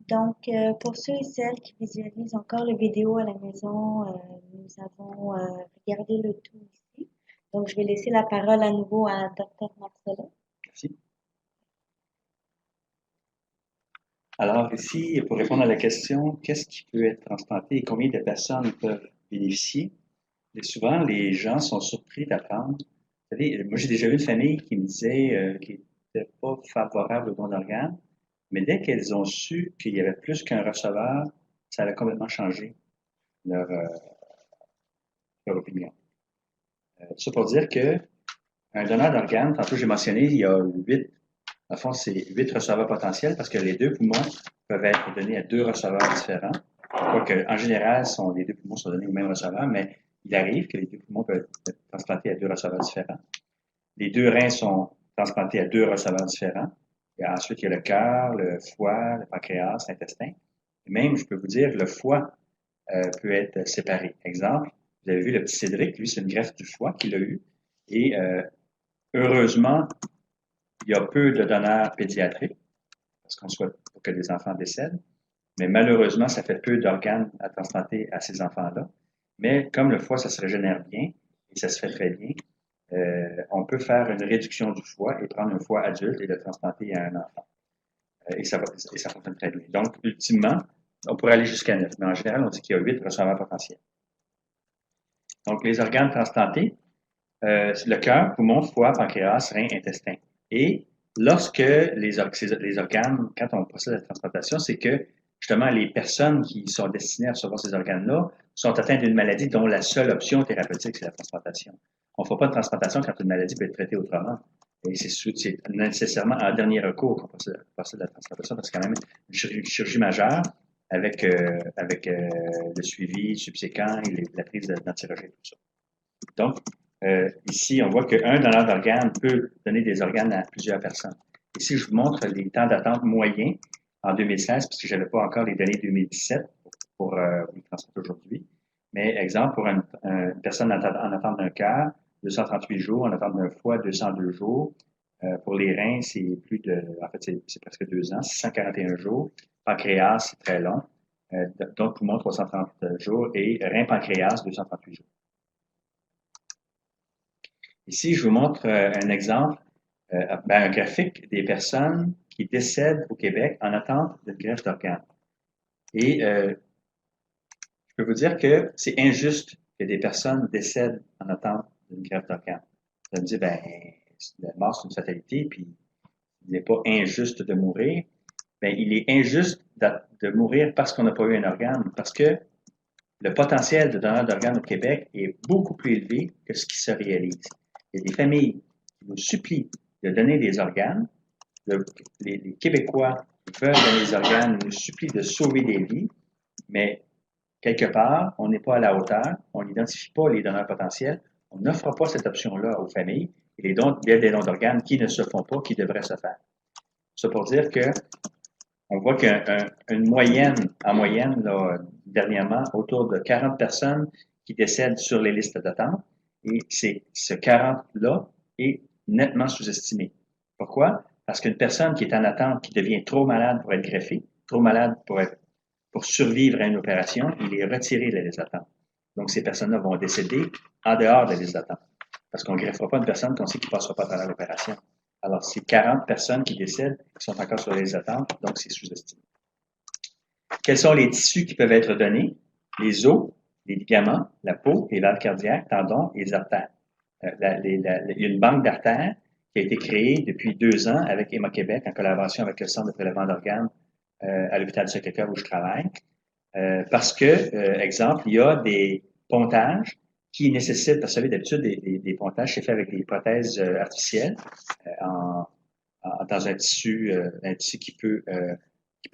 Donc, pour ceux et celles qui visualisent encore la vidéo à la maison, nous avons regardé le tout ici. Donc, je vais laisser la parole à nouveau à Dr. Marcella. Merci. Alors ici, pour répondre à la question, qu'est-ce qui peut être transplanté et combien de personnes peuvent bénéficier? Et souvent, les gens sont surpris d'apprendre. Vous savez, moi j'ai déjà eu une famille qui me disait qu'ils n'étaient pas favorables au don d'organes, mais dès qu'elles ont su qu'il y avait plus qu'un receveur, ça avait complètement changé leur opinion. Ça pour dire que un donneur d'organes, tantôt j'ai mentionné, il y a 8, en fond, c'est 8 receveurs potentiels parce que les 2 poumons peuvent être donnés à 2 receveurs différents. Quoique, en général, les 2 poumons sont donnés au même receveur, mais il arrive que les 2 poumons peuvent être transplantés à 2 receveurs différents. Les 2 reins sont transplantés à 2 receveurs différents. Et ensuite, il y a le cœur, le foie, le pancréas, l'intestin. Et même, je peux vous dire, le foie peut être séparé. Exemple, vous avez vu le petit Cédric, lui, c'est une greffe du foie qu'il a eu. Et heureusement, il y a peu de donneurs pédiatriques, parce qu'on souhaite pas que les enfants décèdent, mais malheureusement, ça fait peu d'organes à transplanter à ces enfants-là. Mais comme le foie, ça se régénère bien, et ça se fait très bien, on peut faire une réduction du foie et prendre un foie adulte et le transplanter à un enfant. Et ça fonctionne très bien. Donc, ultimement, on pourrait aller jusqu'à 9, mais en général, on dit qu'il y a 8 receveurs potentiels. Donc, les organes transplantés, le cœur, poumon, foie, pancréas, rein, intestin. Et lorsque les organes, quand on procède à la transplantation, c'est que justement les personnes qui sont destinées à recevoir ces organes-là sont atteintes d'une maladie dont la seule option thérapeutique, c'est la transplantation. On ne fait pas de transplantation quand une maladie peut être traitée autrement. Et c'est nécessairement en dernier recours qu'on procède à la transplantation parce que c'est quand même une chirurgie majeure avec le suivi subséquent et la prise d'antirogène, tout ça. Donc, ici, on voit qu'un donneur d'organes peut donner des organes à plusieurs personnes. Ici, je vous montre les temps d'attente moyens en 2016, parce que je n'avais pas encore les données 2017 pour vous les transmettre aujourd'hui. Mais exemple, pour une personne en attente d'un cœur, 238 jours, en attente d'un foie, 202 jours. Pour les reins, c'est c'est presque 2 ans, 641 jours. Pancréas, c'est très long. Donc, poumon, 330 jours. Et rein-pancréas, 238 jours. Ici, je vous montre un exemple, un graphique des personnes qui décèdent au Québec en attente d'une greffe d'organes. Et je peux vous dire que c'est injuste que des personnes décèdent en attente d'une greffe d'organes. Vous allez me dire, la mort, c'est une fatalité, puis il n'est pas injuste de mourir. Il est injuste de mourir parce qu'on n'a pas eu un organe, parce que le potentiel de donneur d'organes au Québec est beaucoup plus élevé que ce qui se réalise. Il y a des familles qui nous supplient de donner des organes. Les Québécois veulent donner des organes, nous supplient de sauver des vies, mais quelque part, on n'est pas à la hauteur, on n'identifie pas les donneurs potentiels, on n'offre pas cette option-là aux familles, et il y a des dons d'organes qui ne se font pas, qui devraient se faire. Ça pour dire que on voit qu'une moyenne, en moyenne, là, dernièrement, autour de 40 personnes qui décèdent sur les listes d'attente, et ce 40-là est nettement sous-estimé. Pourquoi? Parce qu'une personne qui est en attente, qui devient trop malade pour être greffée, trop malade pour survivre à une opération, il est retiré de la liste d'attente. Donc, ces personnes-là vont décéder en dehors de la liste d'attente. Parce qu'on ne greffera pas une personne qu'on sait qui ne passera pas à travers l'opération. Alors, c'est 40 personnes qui décèdent, qui sont encore sur la liste d'attente, donc c'est sous-estimé. Quels sont les tissus qui peuvent être donnés? Les os, les ligaments, la peau, les valves cardiaques, tendons et les artères. Il y a une banque d'artères qui a été créée depuis 2 ans avec Emma Québec en collaboration avec le Centre de prélèvement d'organes à l'hôpital du Sacré-Cœur où je travaille. Parce que, exemple, il y a des pontages qui nécessitent, parce que vous savez, d'habitude, des pontages, c'est fait avec des prothèses artificielles dans un tissu qui peut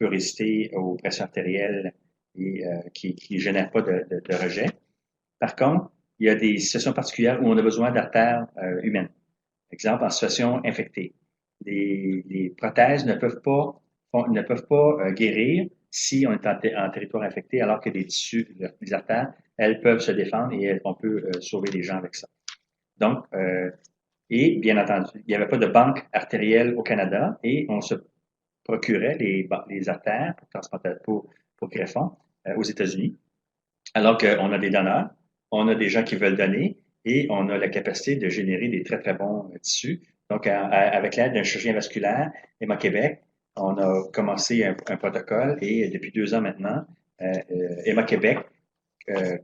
résister aux pressions artérielles et qui ne génère pas de rejet. Par contre, il y a des situations particulières où on a besoin d'artères humaines. Exemple, en situation infectée. Les prothèses ne peuvent pas guérir si on est en territoire infecté, alors que les tissus, les artères, elles peuvent se défendre et on peut sauver les gens avec ça. Donc, et bien entendu, il n'y avait pas de banque artérielle au Canada et on se procurait les artères pour transplanter pour greffon aux États-Unis, alors qu'on a des donneurs, on a des gens qui veulent donner et on a la capacité de générer des très, très bons tissus. Donc, avec l'aide d'un chirurgien vasculaire, Emma Québec, on a commencé un protocole et depuis 2 ans maintenant, Emma Québec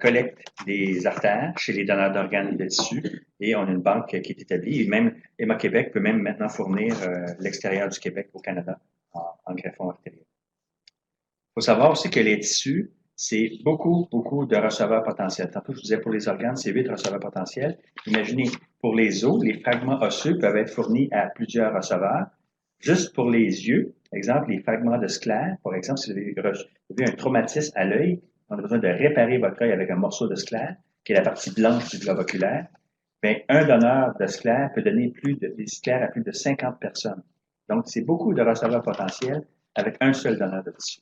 collecte des artères chez les donneurs d'organes et de tissus et on a une banque qui est établie. Et même Emma Québec peut même maintenant fournir l'extérieur du Québec au Canada en greffon artériel. Il faut savoir aussi que les tissus, c'est beaucoup, beaucoup de receveurs potentiels. Tantôt, je vous disais pour les organes, c'est 8 receveurs potentiels. Imaginez, pour les os, les fragments osseux peuvent être fournis à plusieurs receveurs. Juste pour les yeux, exemple, les fragments de sclère, par exemple, si vous avez un traumatisme à l'œil, on a besoin de réparer votre œil avec un morceau de sclère, qui est la partie blanche du globe oculaire. Bien, un donneur de sclère peut donner des sclères à plus de 50 personnes. Donc, c'est beaucoup de receveurs potentiels avec un seul donneur de tissu.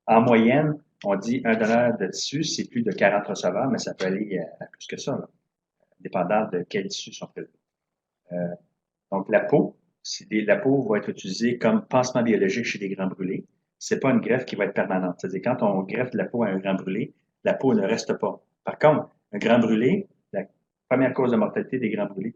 En moyenne, on dit un donneur de tissu, c'est plus de 40 receveurs, mais ça peut aller à plus que ça, là, dépendant de quels tissus sont prélevés. Donc, la peau va être utilisée comme pansement biologique chez les grands brûlés. C'est pas une greffe qui va être permanente. C'est-à-dire, quand on greffe de la peau à un grand brûlé, la peau ne reste pas. Par contre, un grand brûlé, la première cause de mortalité des grands brûlés,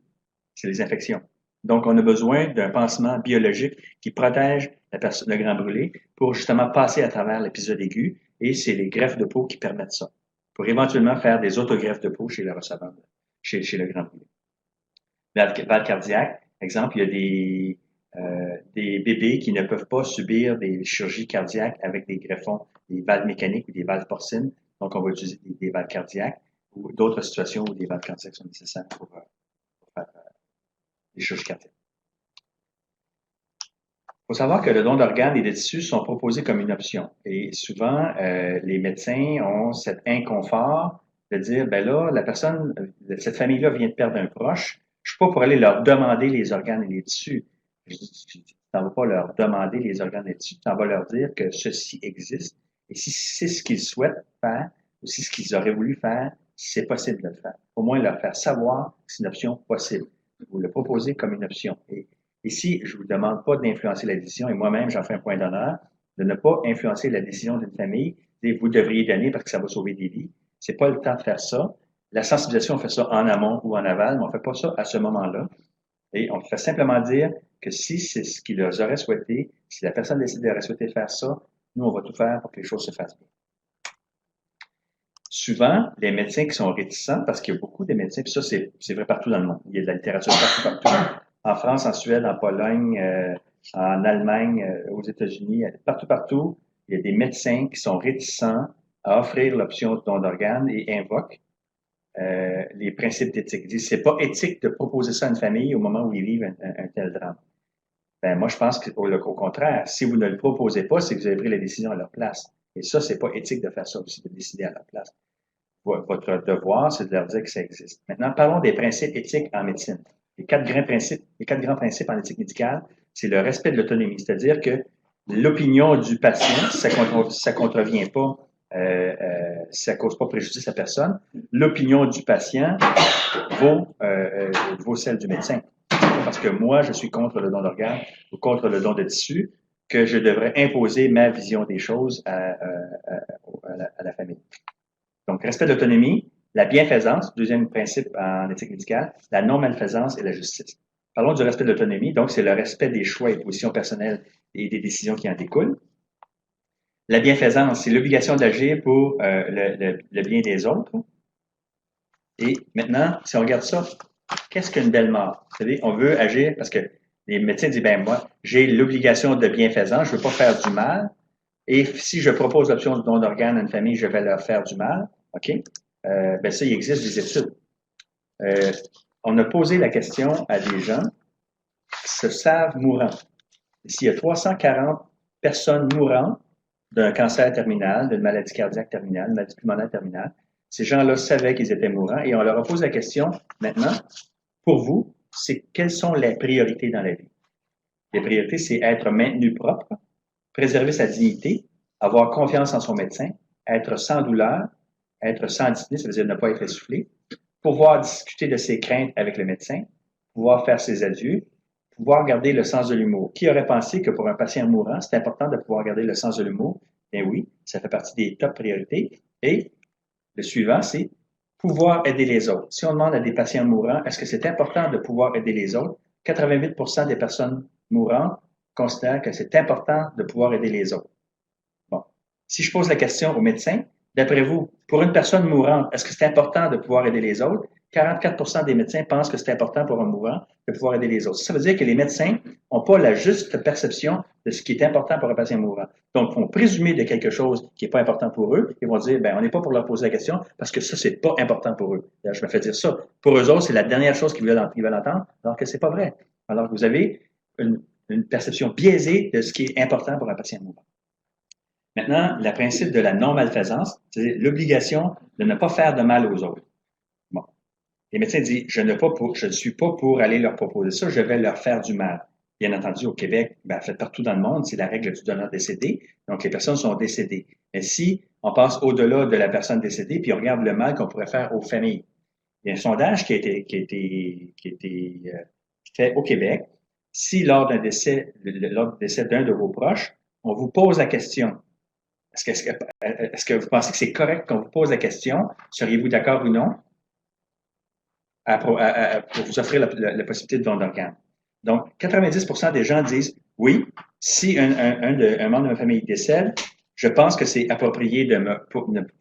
c'est les infections. Donc, on a besoin d'un pansement biologique qui protège le grand brûlé pour justement passer à travers l'épisode aigu, et c'est les greffes de peau qui permettent ça, pour éventuellement faire des autogreffes de peau chez le receveur, chez le grand brûlé. Valve cardiaque, exemple, il y a des bébés qui ne peuvent pas subir des chirurgies cardiaques avec des greffons, des valves mécaniques ou des valves porcines, donc on va utiliser des valves cardiaques ou d'autres situations où des valves cardiaques sont nécessaires pour faire des chirurgies cardiaques. Il faut savoir que le don d'organes et de tissus sont proposés comme une option. Et souvent, les médecins ont cet inconfort de dire, ben là, cette famille-là vient de perdre un proche. Je suis pas pour aller leur demander les organes et les tissus. Je dis, tu n'en vas pas leur demander les organes et les tissus, tu en vas leur dire que ceci existe. Et si c'est ce qu'ils souhaitent faire, ou si c'est ce qu'ils auraient voulu faire, c'est possible de le faire. Au moins leur faire savoir que c'est une option possible. Vous le proposez comme une option. Et ici, je vous demande pas d'influencer la décision, et moi-même, j'en fais un point d'honneur, de ne pas influencer la décision d'une famille. Vous devriez donner parce que ça va sauver des vies. C'est pas le temps de faire ça. La sensibilisation, on fait ça en amont ou en aval, mais on fait pas ça à ce moment-là. Et on fait simplement dire que si c'est ce qu'ils auraient souhaité, si la personne décide d'aurait souhaité faire ça, nous, on va tout faire pour que les choses se fassent bien. Souvent, les médecins qui sont réticents, parce qu'il y a beaucoup de médecins, puis ça, c'est vrai partout dans le monde. Il y a de la littérature partout. En France, en Suède, en Pologne, en Allemagne, aux États-Unis, partout, il y a des médecins qui sont réticents à offrir l'option de don d'organes et invoquent les principes d'éthique. Ils disent, c'est pas éthique de proposer ça à une famille au moment où ils vivent un tel drame. Ben, moi, je pense qu'au contraire, si vous ne le proposez pas, c'est que vous avez pris la décision à leur place. Et ça, c'est pas éthique de faire ça aussi, de décider à leur place. Votre devoir, c'est de leur dire que ça existe. Maintenant, parlons des principes éthiques en médecine. Les quatre grands principes en éthique médicale, c'est le respect de l'autonomie, c'est-à-dire que l'opinion du patient, ça contrevient pas, ça cause pas préjudice à personne. L'opinion du patient vaut celle du médecin. Parce que moi, je suis contre le don d'organes ou contre le don de tissu, que je devrais imposer ma vision des choses à la famille. Donc, respect de l'autonomie, la bienfaisance, deuxième principe en éthique médicale, la non-malfaisance et la justice. Parlons du respect de l'autonomie, donc c'est le respect des choix et positions personnelles et des décisions qui en découlent. La bienfaisance, c'est l'obligation d'agir pour le bien des autres. Et maintenant, si on regarde ça, qu'est-ce qu'une belle mort? Vous savez, on veut agir parce que les médecins disent, ben moi, j'ai l'obligation de bienfaisance, je veux pas faire du mal. Et si je propose l'option de don d'organes à une famille, je vais leur faire du mal. OK? Ben ça, il existe des études. On a posé la question à des gens qui se savent mourants. S'il y a 340 personnes mourantes d'un cancer terminal, d'une maladie cardiaque terminale, d'une maladie pulmonaire terminale, ces gens-là savaient qu'ils étaient mourants et on leur a posé la question, maintenant, pour vous, c'est quelles sont les priorités dans la vie? Les priorités, c'est être maintenu propre, préserver sa dignité, avoir confiance en son médecin, être sans douleur, être sans dyspnée, ça veut dire ne pas être essoufflé, pouvoir discuter de ses craintes avec le médecin, pouvoir faire ses adieux, pouvoir garder le sens de l'humour. Qui aurait pensé que pour un patient mourant, c'est important de pouvoir garder le sens de l'humour? Bien oui, ça fait partie des top priorités. Et le suivant, c'est pouvoir aider les autres. Si on demande à des patients mourants, est-ce que c'est important de pouvoir aider les autres? 88% des personnes mourantes considèrent que c'est important de pouvoir aider les autres. Bon. Si je pose la question aux médecins, d'après vous, pour une personne mourante, est-ce que c'est important de pouvoir aider les autres? 44% des médecins pensent que c'est important pour un mourant de pouvoir aider les autres. Ça veut dire que les médecins n'ont pas la juste perception de ce qui est important pour un patient mourant. Donc, ils vont présumer de quelque chose qui n'est pas important pour eux. Ils vont dire, ben, on n'est pas pour leur poser la question parce que ça, c'est pas important pour eux. D'ailleurs, je me fais dire ça. Pour eux autres, c'est la dernière chose qu'ils veulent entendre, alors que c'est pas vrai. Alors que vous avez une perception biaisée de ce qui est important pour un patient mourant. Maintenant, le principe de la non-malfaisance, c'est l'obligation de ne pas faire de mal aux autres. Bon. Les médecins disent, je ne suis pas pour aller leur proposer ça, je vais leur faire du mal. Bien entendu, au Québec, ben, fait partout dans le monde, c'est la règle du donneur décédé. Donc, les personnes sont décédées. Mais si on passe au-delà de la personne décédée, puis on regarde le mal qu'on pourrait faire aux familles. Il y a un sondage qui a été fait au Québec. Si lors du décès d'un de vos proches, on vous pose la question, est-ce que vous pensez que c'est correct qu'on vous pose la question, seriez-vous d'accord ou non, pour vous offrir la possibilité de don d'organes? Donc, 90% des gens disent oui, si un membre de ma famille décède, je pense que c'est approprié de me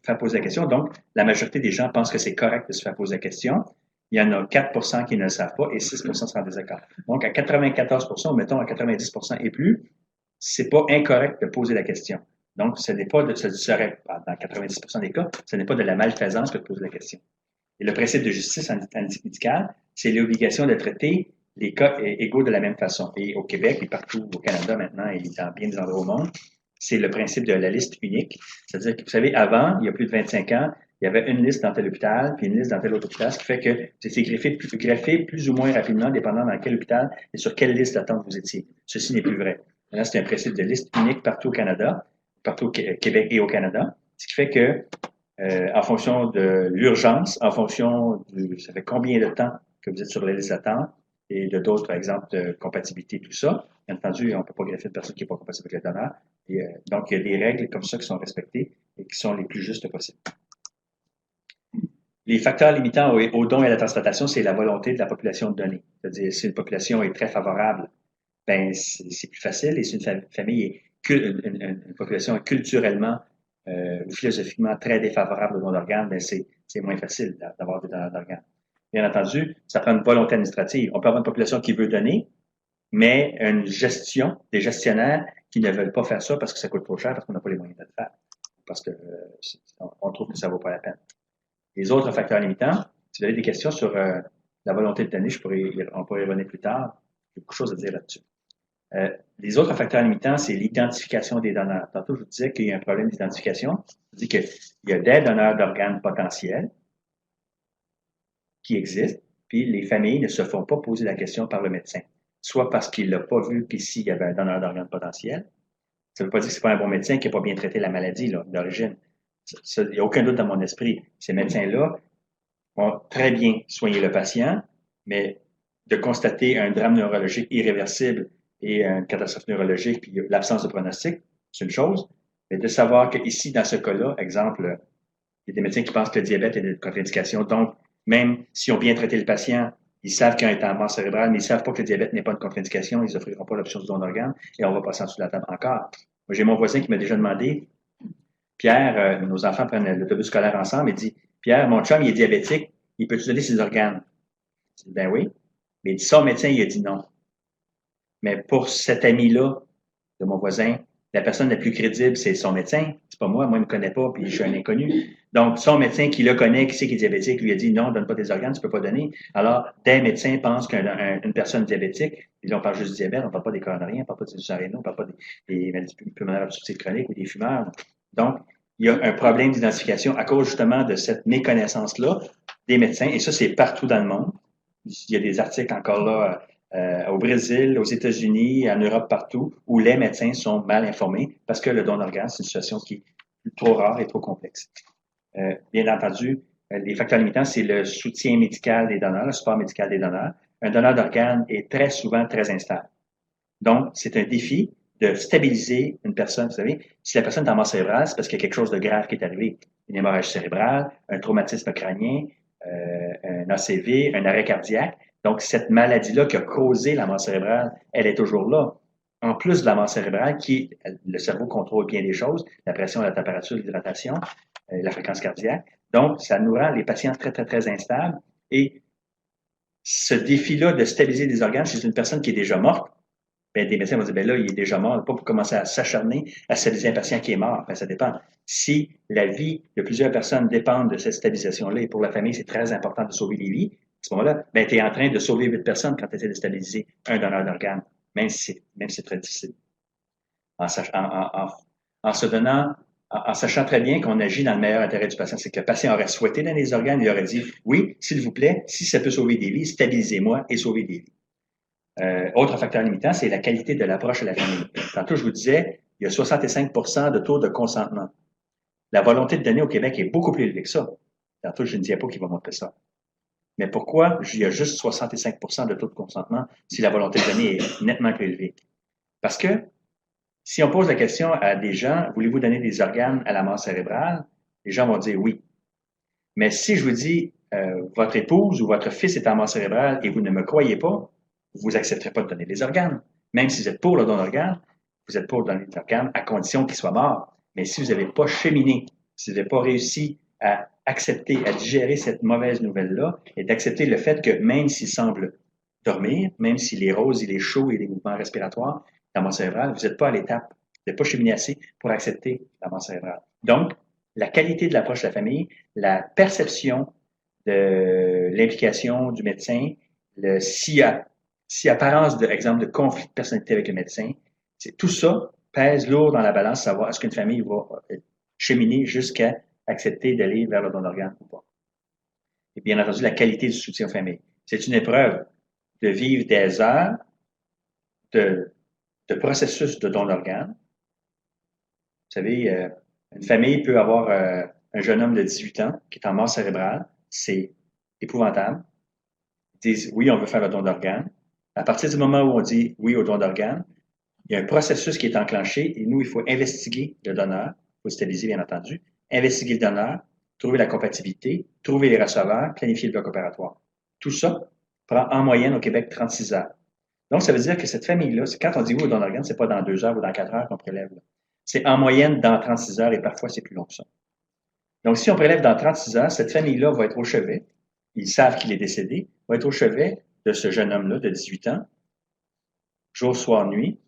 faire poser la question. Donc, la majorité des gens pensent que c'est correct de se faire poser la question. Il y en a 4% qui ne le savent pas et 6% sont en désaccord. Donc, à 94%, mettons à 90% et plus, c'est pas incorrect de poser la question. Donc, ce n'est pas dans 90% des cas, ce n'est pas de la malfaisance que de poser la question. Et le principe de justice en éthique médicale, c'est l'obligation de traiter les cas égaux de la même façon. Et au Québec et partout au Canada maintenant et dans bien des endroits au monde, c'est le principe de la liste unique. C'est-à-dire que, vous savez, avant, il y a plus de 25 ans, il y avait une liste dans tel hôpital, puis une liste dans tel autre hôpital, ce qui fait que vous étiez greffé plus ou moins rapidement, dépendant dans quel hôpital et sur quelle liste d'attente vous étiez. Ceci n'est plus vrai. Maintenant, c'est un principe de liste unique partout au Canada, partout au Québec et au Canada, ce qui fait que en fonction de l'urgence, en fonction ça fait combien de temps que vous êtes sur la liste d'attente et de d'autres, par exemple, de compatibilité, tout ça. Bien entendu, on ne peut pas greffer de personne qui n'est pas compatible avec le donneur. Donc, il y a des règles comme ça qui sont respectées et qui sont les plus justes possibles. Les facteurs limitants au don et à la transplantation, c'est la volonté de la population de donner. C'est-à-dire, si une population est très favorable, ben c'est plus facile. Et si une famille une population est culturellement ou philosophiquement très défavorable au don d'organes, ben c'est moins facile d'avoir des donneurs d'organes. Bien entendu, ça prend une volonté administrative. On peut avoir une population qui veut donner, mais une gestion, des gestionnaires qui ne veulent pas faire ça parce que ça coûte trop cher, parce qu'on n'a pas les moyens de le faire, parce que on trouve que ça vaut pas la peine. Les autres facteurs limitants, si vous avez des questions sur la volonté de donner, on pourrait y revenir plus tard. J'ai beaucoup de choses à dire là-dessus. Les autres facteurs limitants, c'est l'identification des donneurs. Tantôt, je vous disais qu'il y a un problème d'identification. Je dis qu'il y a des donneurs d'organes potentiels qui existent, puis les familles ne se font pas poser la question par le médecin. Soit parce qu'il l'a pas vu qu'ici, il y avait un donneur d'organes potentiel. Ça ne veut pas dire que c'est pas un bon médecin qui n'a pas bien traité la maladie, là, d'origine. Il n'y a aucun doute dans mon esprit. Ces médecins-là vont très bien soigner le patient, mais de constater un drame neurologique irréversible et une catastrophe neurologique, puis l'absence de pronostic, c'est une chose. Mais de savoir qu'ici, dans ce cas-là, exemple, il y a des médecins qui pensent que le diabète est une contre-indication. Donc, même s'ils ont bien traité le patient, ils savent qu'il y a un état mort cérébrale, mais ils ne savent pas que le diabète n'est pas une contre-indication. Ils n'offriront pas l'option du don d'organe et on va passer en dessous de la table encore. Moi, j'ai mon voisin qui m'a déjà demandé, Pierre, nos enfants prennent l'autobus scolaire ensemble, il dit, Pierre, mon chum, il est diabétique, il peut-tu donner ses organes? Je dis, ben oui. Mais son médecin, il a dit non. Mais pour cet ami-là, de mon voisin, la personne la plus crédible, c'est son médecin. C'est pas moi. Moi, il me connaît pas, puis je suis un inconnu. Donc, son médecin qui le connaît, qui sait qu'il est diabétique, lui a dit non, donne pas tes organes, tu peux pas donner. Alors, des médecins pensent qu'une personne diabétique, puis là, on parle juste du diabète, on parle pas des coronariens, on parle pas des surrénaux, on parle pas des maladies pulmonaires obstructives chroniques ou des fumeurs. Donc, il y a un problème d'identification à cause justement de cette méconnaissance-là des médecins, et ça, c'est partout dans le monde. Il y a des articles encore là au Brésil, aux États-Unis, en Europe, partout, où les médecins sont mal informés parce que le don d'organes, c'est une situation qui est trop rare et trop complexe. Bien entendu, les facteurs limitants, c'est le soutien médical des donneurs, le support médical des donneurs. Un donneur d'organes est très souvent très instable. Donc, c'est un défi de stabiliser une personne. Vous savez, si la personne est en mort cérébrale, c'est parce qu'il y a quelque chose de grave qui est arrivé. Une hémorragie cérébrale, un traumatisme crânien, un ACV, un arrêt cardiaque. Donc, cette maladie-là qui a causé la mort cérébrale, elle est toujours là. En plus de la mort cérébrale, le cerveau contrôle bien les choses, la pression, la température, l'hydratation, la fréquence cardiaque. Donc, ça nous rend les patients très, très, très instables. Et ce défi-là de stabiliser des organes chez une personne qui est déjà morte, ben, des médecins vont dire, ben là, il est déjà mort, pas pour commencer à s'acharner à stabiliser un patient qui est mort. Ben, ça dépend. Si la vie de plusieurs personnes dépend de cette stabilisation-là, et pour la famille, c'est très important de sauver des vies, à ce moment-là, ben, tu es en train de sauver 8 personnes quand tu essaies de stabiliser un donneur d'organes, même si c'est très difficile. En se donnant, en sachant très bien qu'on agit dans le meilleur intérêt du patient. C'est que le patient aurait souhaité donner des organes, il aurait dit, oui, s'il vous plaît, si ça peut sauver des vies, stabilisez-moi et sauvez des vies. Autre facteur limitant, c'est la qualité de l'approche à la famille. Tantôt, je vous disais, il y a 65% de taux de consentement. La volonté de donner au Québec est beaucoup plus élevée que ça. Tantôt, j'ai une diapo qui va montrer ça. Mais pourquoi il y a juste 65% de taux de consentement si la volonté de donner est nettement plus élevée? Parce que si on pose la question à des gens, voulez-vous donner des organes à la mort cérébrale? Les gens vont dire oui. Mais si je vous dis, votre épouse ou votre fils est en mort cérébrale et vous ne me croyez pas, vous n'accepterez pas de donner des organes. Même si vous êtes pour le don d'organes, vous êtes pour donner des organes à condition qu'il soit mort. Mais si vous n'avez pas cheminé, si vous n'avez pas réussi à accepter, à digérer cette mauvaise nouvelle-là et d'accepter le fait que même s'il semble dormir, même s'il est rose, il est chaud, il a des mouvements respiratoires, la mort cérébrale, vous n'êtes pas à l'étape, vous n'êtes pas cheminé assez pour accepter la mort cérébrale. Donc, la qualité de l'approche de la famille, la perception de l'implication du médecin, s'il y a apparence de conflit de personnalité avec le médecin, tout ça pèse lourd dans la balance, savoir est-ce qu'une famille va cheminer jusqu'à accepter d'aller vers le don d'organes ou pas. Et bien entendu, la qualité du soutien aux familles. C'est une épreuve de vivre des heures de processus de don d'organes. Vous savez, une famille peut avoir un jeune homme de 18 ans qui est en mort cérébrale. C'est épouvantable. Ils disent oui, on veut faire le don d'organes. À partir du moment où on dit oui au don d'organes, il y a un processus qui est enclenché et nous, il faut investiguer le donneur. Il faut stabiliser, bien entendu. Investiguer le donneur, trouver la compatibilité, trouver les receveurs, planifier le bloc opératoire. Tout ça prend en moyenne au Québec 36 heures. Donc, ça veut dire que cette famille-là, quand on dit oui au don d'organes, c'est pas dans 2 heures ou dans 4 heures qu'on prélève. C'est en moyenne dans 36 heures et parfois c'est plus long que ça. Donc, si on prélève dans 36 heures, cette famille-là va être au chevet. Ils savent qu'il est décédé, va être au chevet de ce jeune homme-là de 18 ans, jour, soir, nuit,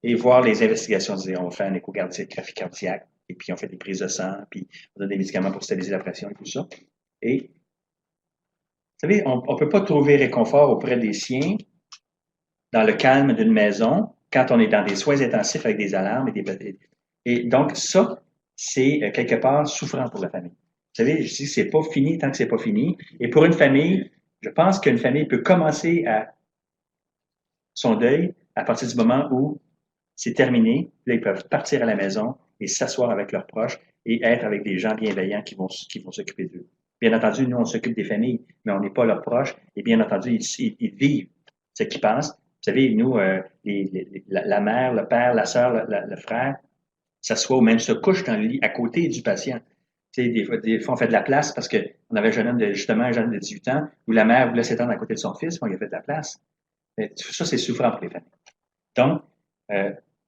et voir les investigations. On va faire un échographie cardiaque, et puis on fait des prises de sang, puis on donne des médicaments pour stabiliser la pression et tout ça. Et, vous savez, on ne peut pas trouver réconfort auprès des siens dans le calme d'une maison quand on est dans des soins intensifs avec des alarmes et donc ça, c'est quelque part souffrant pour la famille. Vous savez, je dis que c'est pas fini tant que c'est pas fini. Et pour une famille, je pense qu'une famille peut commencer à son deuil à partir du moment où c'est terminé. Là, ils peuvent partir à la maison et s'asseoir avec leurs proches et être avec des gens bienveillants qui vont s'occuper d'eux. Bien entendu, nous, on s'occupe des familles, mais on n'est pas leurs proches. Et bien entendu, ils vivent ce qu'ils pensent. Vous savez, nous, la mère, le père, la sœur, le frère, s'assoit ou même se couche dans le lit à côté du patient. Tu sais, des fois, on fait de la place parce qu'on avait justement un jeune homme de 18 ans où la mère voulait s'étendre à côté de son fils, on lui a fait de la place. Mais tout ça, c'est souffrant pour les familles. Donc,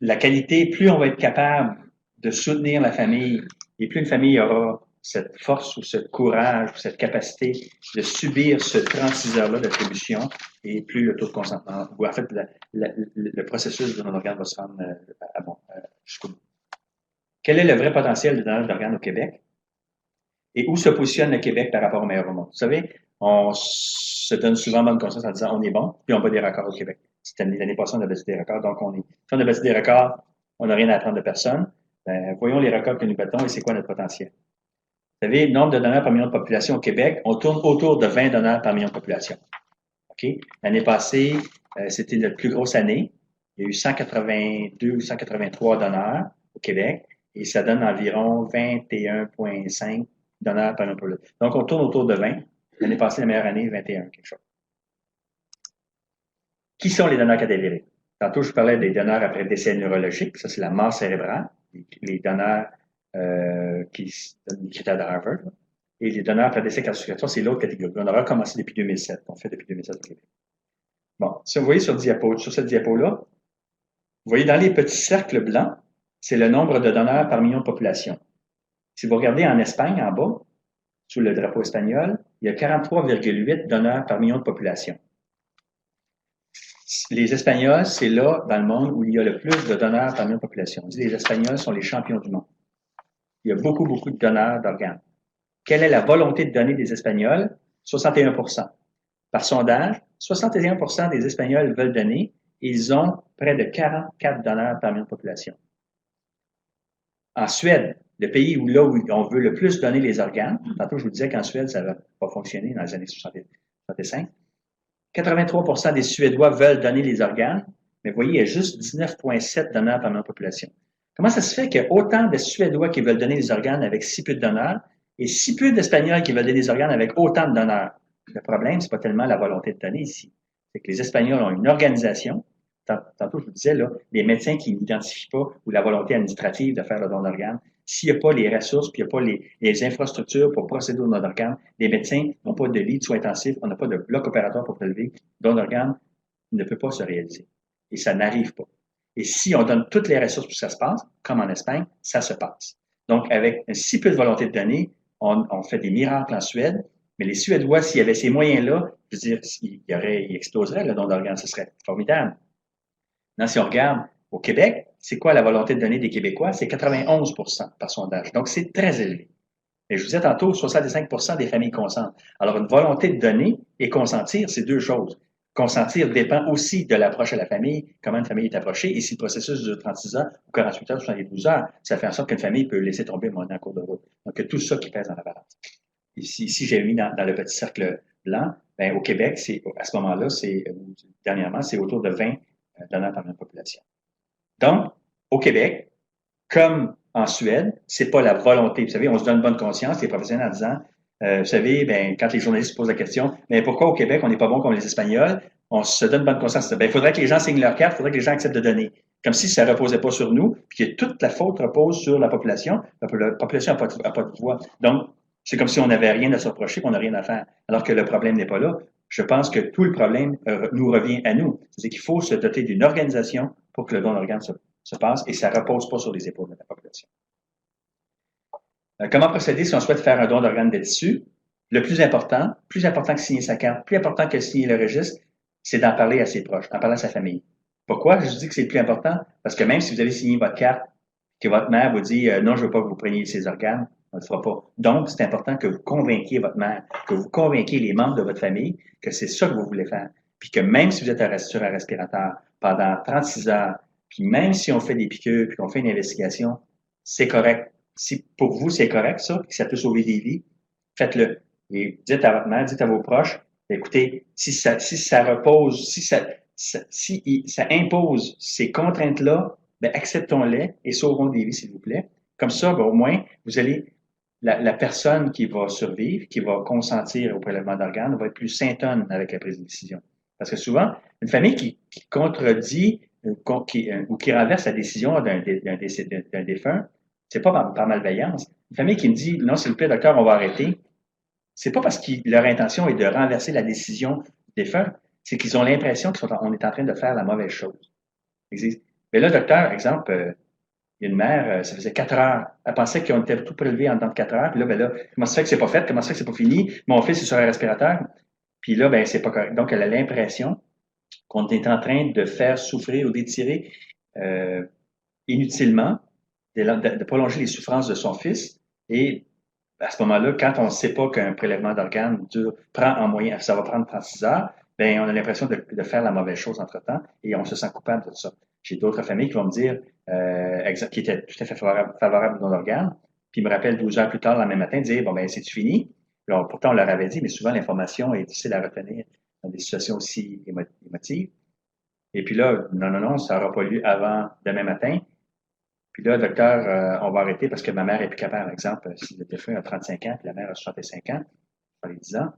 la qualité, plus on va être capable de soutenir la famille et plus une famille aura cette force ou ce courage ou cette capacité de subir ce 36 heures-là d'attribution et plus le taux de consentement, ou en fait, le processus de non-organe va se rendre jusqu'au bout. Quel est le vrai potentiel de donnage d'organes au Québec? Et où se positionne le Québec par rapport au meilleur au monde? Vous savez, on se donne souvent bonne conscience en disant on est bon, puis on bat des records au Québec. L'année passée, on a battu des records, donc si on a battu des records, on n'a rien à apprendre de personne. Voyons les records que nous battons et c'est quoi notre potentiel. Vous savez, le nombre de donneurs par million de population au Québec, on tourne autour de 20 donneurs par million de population. OK? L'année passée, c'était notre plus grosse année. Il y a eu 182 ou 183 donneurs au Québec et ça donne environ 21,5 donneurs par million de population. Donc, on tourne autour de 20. L'année passée, la meilleure année, 21, quelque chose. Qui sont les donneurs cadavériques? Tantôt, je parlais des donneurs après décès neurologique. Ça, c'est la mort cérébrale. Les donneurs qui donnent les critères de Harvard. Et les donneurs après décès cardiorespiratoire, c'est l'autre catégorie. On a recommencé depuis 2007. On fait depuis 2007 au Québec. Bon, si vous voyez sur cette diapo-là, vous voyez dans les petits cercles blancs, c'est le nombre de donneurs par million de population. Si vous regardez en Espagne, en bas, sous le drapeau espagnol, il y a 43,8 donneurs par million de population. Les Espagnols, c'est là, dans le monde, où il y a le plus de donneurs par million de population. On dit que les Espagnols sont les champions du monde. Il y a beaucoup, beaucoup de donneurs d'organes. Quelle est la volonté de donner des Espagnols? 61%. Par sondage, 61% des Espagnols veulent donner et ils ont près de 44 donneurs par million de population. En Suède, le pays où on veut le plus donner les organes, tantôt je vous disais qu'en Suède, ça va pas fonctionner dans les années 65, 83% des Suédois veulent donner les organes, mais vous voyez, il y a juste 19,7 donneurs par million de population. Comment ça se fait qu'il y a autant de Suédois qui veulent donner des organes avec si peu de donneurs et si peu d'Espagnols qui veulent donner des organes avec autant de donneurs? Le problème, c'est pas tellement la volonté de donner ici. C'est que les Espagnols ont une organisation. Tantôt, je vous disais, là, les médecins qui n'identifient pas ou la volonté administrative de faire le don d'organes, s'il n'y a pas les ressources, puis il n'y a pas les infrastructures pour procéder au don d'organes, les médecins n'ont pas de lit de soins intensifs, on n'a pas de bloc opératoire pour prélever, le don d'organes ne peut pas se réaliser. Et ça n'arrive pas. Et si on donne toutes les ressources pour que ça se passe, comme en Espagne, ça se passe. Donc, avec si peu de volonté de donner, on fait des miracles en Suède, mais les Suédois, s'il y avait ces moyens-là, je veux dire, il exploserait le don d'organes, ce serait formidable. Non, si on regarde au Québec, c'est quoi la volonté de donner des Québécois? C'est 91% par sondage. Donc, c'est très élevé. Et je vous disais tantôt, 65% des familles consentent. Alors, une volonté de donner et consentir, c'est deux choses. Consentir dépend aussi de l'approche à la famille, comment une famille est approchée, et si le processus dure 36 heures ou 48 heures ou 72 heures, ça fait en sorte qu'une famille peut laisser tomber mon en cours de route. Donc, il y a tout ça qui pèse dans la balance. Ici, j'ai mis dans le petit cercle blanc, ben, au Québec, à ce moment-là, dernièrement, c'est autour de 20 donneurs par million de population. Donc, au Québec, comme en Suède, c'est pas la volonté. Vous savez, on se donne bonne conscience, les professionnels, en disant, vous savez, ben, quand les journalistes se posent la question, mais pourquoi au Québec, on n'est pas bon comme les Espagnols? On se donne bonne conscience. Ben, il faudrait que les gens signent leur carte, il faudrait que les gens acceptent de donner. Comme si ça reposait pas sur nous, puis que toute la faute repose sur la population. La population n'a pas de voix. Donc, c'est comme si on n'avait rien à se reprocher, qu'on n'a rien à faire. Alors que le problème n'est pas là. Je pense que tout le problème nous revient à nous. C'est qu'il faut se doter d'une organisation pour que le don d'organes se passe et ça ne repose pas sur les épaules de la population. Comment procéder si on souhaite faire un don d'organes de tissu? Le plus important que signer sa carte, plus important que signer le registre, c'est d'en parler à ses proches, d'en parler à sa famille. Pourquoi je dis que c'est le plus important? Parce que même si vous avez signé votre carte, que votre mère vous dit non, je ne veux pas que vous preniez ces organes, on ne le fera pas. Donc, c'est important que vous convainquiez votre mère, que vous convainquiez les membres de votre famille que c'est ça que vous voulez faire. Puis que même si vous êtes sur un respirateur pendant 36 heures Puis même si on fait des piqûres, puis qu'on fait une investigation, c'est correct. Si pour vous, c'est correct, ça, puis que ça peut sauver des vies, faites-le. Et dites à votre mère, dites à vos proches, écoutez, si ça repose, si ça impose ces contraintes-là, ben acceptons-les et sauvons des vies, s'il vous plaît. Comme ça, ben, au moins, vous allez, la personne qui va survivre, qui va consentir au prélèvement d'organes, va être plus saintonne avec la prise de décision. Parce que souvent, une famille qui contredit ou qui renverse la décision d'un défunt, c'est pas par malveillance. Une famille qui me dit, non, s'il vous plaît, docteur, on va arrêter, c'est pas parce que leur intention est de renverser la décision du défunt, c'est qu'ils ont l'impression qu'on est en train de faire la mauvaise chose. Ils disent, mais là, docteur, exemple, il y a une mère, ça faisait 4 heures. Elle pensait qu'on était tout prélevé en temps de 4 heures. Puis là, ben là, comment ça fait que c'est pas fait? Comment ça fait que c'est pas fini? Mon fils est sur un respirateur. Puis là, ben, c'est pas correct. Donc, elle a l'impression qu'on est en train de faire souffrir ou d'étirer inutilement, de prolonger les souffrances de son fils. Et à ce moment-là, quand on ne sait pas qu'un prélèvement d'organes prend en moyenne, ça va prendre 36 heures, ben, on a l'impression de faire la mauvaise chose entre-temps et on se sent coupable de ça. J'ai d'autres familles qui vont me dire, qui étaient tout à fait favorables dans l'organe, puis ils me rappellent 12 heures plus tard, le même matin, dire, bon, ben, c'est-tu fini? Alors, pourtant, on leur avait dit, mais souvent, l'information est difficile à retenir dans des situations aussi émotives. Et puis là, non, ça n'aura pas lieu avant demain matin. Puis là, docteur, on va arrêter parce que ma mère est plus capable. Par exemple, si le défunt a 35 ans, puis la mère a 65 ans, pas les 10 ans.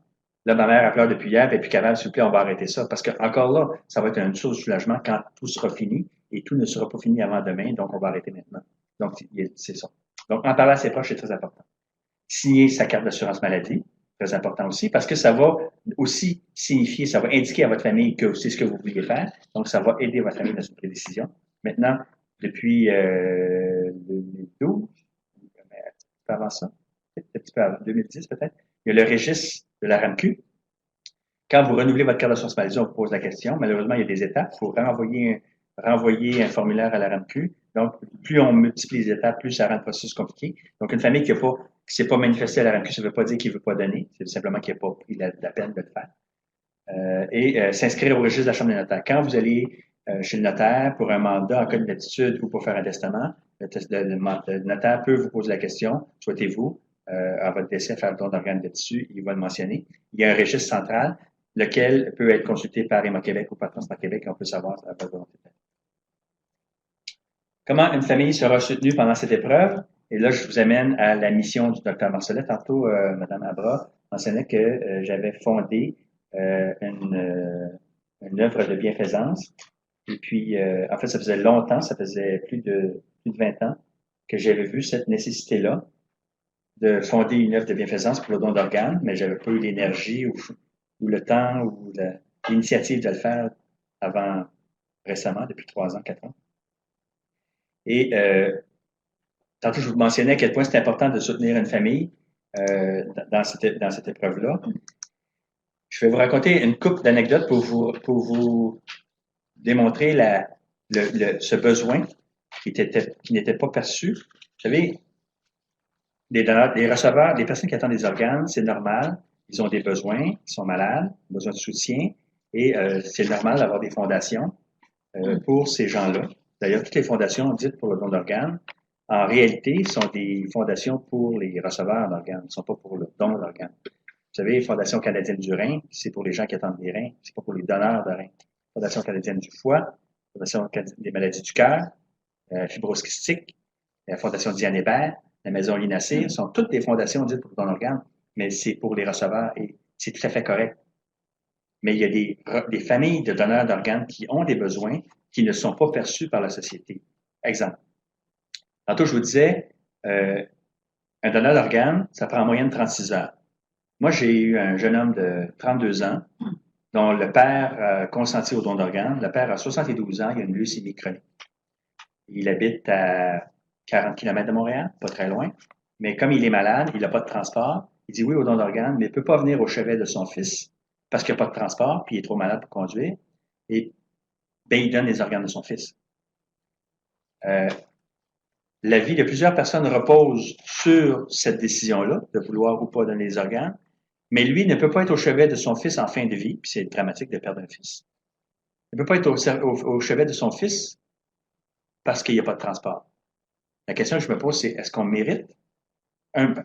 Là, ma mère a pleuré depuis hier, puis elle est plus capable, s'il vous plaît, on va arrêter ça. Parce que encore là, ça va être une source de soulagement quand tout sera fini, et tout ne sera pas fini avant demain, donc on va arrêter maintenant. Donc, c'est ça. Donc, en parler à ses proches, c'est très important. Signer sa carte d'assurance maladie, très important aussi, parce que ça va aussi signifier, ça va indiquer à votre famille que c'est ce que vous vouliez faire. Donc, ça va aider votre famille dans une décision. Maintenant, depuis 2012, un petit peu avant ça, un petit peu avant 2010 peut-être, il y a le registre de la RAMQ. Quand vous renouvelez votre carte d'assurance maladie, on vous pose la question. Malheureusement, il y a des étapes. Il faut renvoyer un formulaire à la RAMQ. Donc, plus on multiplie les étapes, plus ça rend le processus compliqué. Donc, une famille qui ne s'est pas manifestée à la RAMQ, ça ne veut pas dire qu'il ne veut pas donner. C'est simplement qu'il n'a pas pris la peine de le faire. S'inscrire au registre de la Chambre des notaires. Quand vous allez chez le notaire pour un mandat en cas d'inaptitude ou pour faire un testament, le notaire peut vous poser la question, souhaitez-vous, à votre décès, faire le don d'organes de tissu, il va le mentionner. Il y a un registre central, lequel peut être consulté par Héma-Québec ou par Transport Québec, et on peut savoir à votre volonté. Comment une famille sera soutenue pendant cette épreuve? Et là, je vous amène à la mission du Dr Marcellet. Tantôt, Mme Abra mentionnait que j'avais fondé une œuvre de bienfaisance. Et puis, en fait, ça faisait longtemps, ça faisait plus de 20 ans que j'avais vu cette nécessité-là de fonder une œuvre de bienfaisance pour le don d'organes, mais j'avais pas eu l'énergie ou le temps ou l'initiative de le faire avant récemment, depuis 3 ans, 4 ans. Et tantôt, je vous mentionnais à quel point c'est important de soutenir une famille dans cette épreuve-là. Je vais vous raconter une couple d'anecdotes pour vous démontrer ce besoin qui n'était pas perçu. Vous savez, les receveurs, les personnes qui attendent des organes, c'est normal. Ils ont des besoins, ils sont malades, besoin de soutien, et c'est normal d'avoir des fondations pour ces gens-là. D'ailleurs, toutes les fondations dites pour le don d'organes, en réalité, sont des fondations pour les receveurs d'organes, ne sont pas pour le don d'organes. Vous savez, Fondation canadienne du rein, c'est pour les gens qui attendent des reins, c'est pas pour les donneurs de reins. Fondation canadienne du foie, Fondation des maladies du cœur, fibrose kystique, la Fondation Diane Hébert, la Maison Linacé, sont toutes des fondations dites pour le don d'organes, mais c'est pour les receveurs et c'est tout à fait correct. Mais il y a des familles de donneurs d'organes qui ont des besoins qui ne sont pas perçus par la société. Exemple. Tantôt, je vous disais, un donneur d'organes, ça prend en moyenne 36 heures. Moi, j'ai eu un jeune homme de 32 ans dont le père consentit au don d'organes. Le père a 72 ans, il a une leucémie chronique. Il habite à 40 km de Montréal, pas très loin. Mais comme il est malade, il n'a pas de transport. Il dit oui au don d'organes, mais il ne peut pas venir au chevet de son fils parce qu'il n'y a pas de transport, puis il est trop malade pour conduire. Et ben, il donne les organes de son fils. La vie de plusieurs personnes repose sur cette décision-là, de vouloir ou pas donner les organes, mais lui ne peut pas être au chevet de son fils en fin de vie, puis c'est dramatique de perdre un fils. Il ne peut pas être au chevet de son fils parce qu'il n'y a pas de transport. La question que je me pose, c'est est-ce qu'on mérite?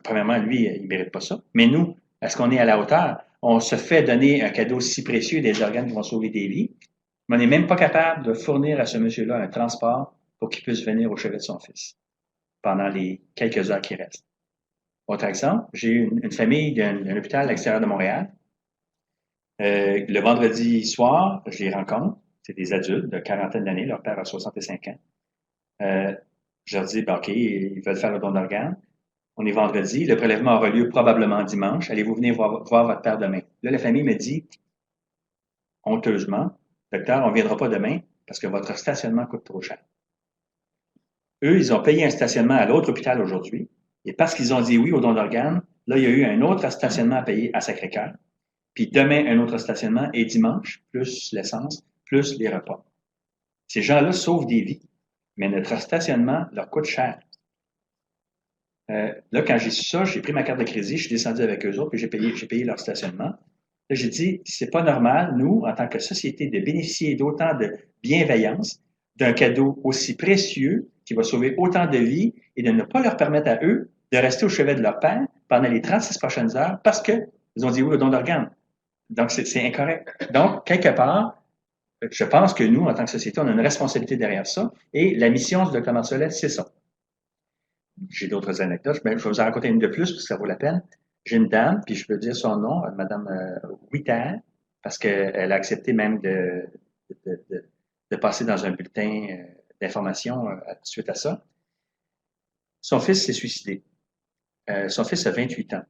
Premièrement, lui, il ne mérite pas ça. Mais nous, est-ce qu'on est à la hauteur? On se fait donner un cadeau si précieux, des organes qui vont sauver des vies, mais on n'est même pas capable de fournir à ce monsieur-là un transport pour qu'il puisse venir au chevet de son fils pendant les quelques heures qui restent. Autre exemple, j'ai eu une famille d'un hôpital à l'extérieur de Montréal. Le vendredi soir, je les rencontre. C'est des adultes de quarantaine d'années. Leur père a 65 ans. Je leur dis, ben, OK, ils veulent faire le don d'organes. On est vendredi. Le prélèvement aura lieu probablement dimanche. Allez-vous venir voir votre père demain? Là, la famille me dit, honteusement, docteur, on ne viendra pas demain parce que votre stationnement coûte trop cher. Eux, ils ont payé un stationnement à l'autre hôpital aujourd'hui. Et parce qu'ils ont dit oui au don d'organes, là, il y a eu un autre stationnement à payer à Sacré-Cœur. Puis demain, un autre stationnement et dimanche, plus l'essence, plus les repas. Ces gens-là sauvent des vies, mais notre stationnement leur coûte cher. Là, quand j'ai su ça, j'ai pris ma carte de crédit, je suis descendu avec eux autres, puis j'ai payé leur stationnement. Là, j'ai dit, c'est pas normal, nous, en tant que société, de bénéficier d'autant de bienveillance, d'un cadeau aussi précieux, qui va sauver autant de vies, et de ne pas leur permettre à eux de rester au chevet de leur père pendant les 36 prochaines heures, parce qu'ils ont dit oui au don d'organes. Donc, c'est incorrect. Donc, quelque part, je pense que nous, en tant que société, on a une responsabilité derrière ça, et la mission du Dr Marcellet, c'est ça. J'ai d'autres anecdotes, mais je vais vous en raconter une de plus, parce que ça vaut la peine. J'ai une dame, puis je peux dire son nom, Madame Witter, parce qu'elle a accepté même de passer dans un bulletin d'information suite à ça. Son fils s'est suicidé. Son fils a 28 ans.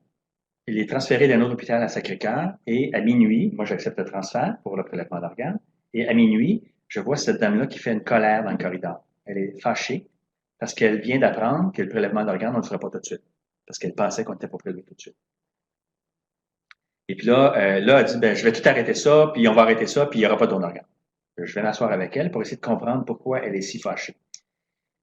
Il est transféré d'un autre hôpital à Sacré-Cœur et à minuit, moi j'accepte le transfert pour le prélèvement d'organes, et à minuit, je vois cette dame-là qui fait une colère dans le corridor. Elle est fâchée parce qu'elle vient d'apprendre que le prélèvement d'organes, on ne le fera pas tout de suite, parce qu'elle pensait qu'on n'était pas prélevé tout de suite. Et puis là, elle dit, ben, je vais tout arrêter ça, puis on va arrêter ça, puis il n'y aura pas de don d'organes. Je vais m'asseoir avec elle pour essayer de comprendre pourquoi elle est si fâchée.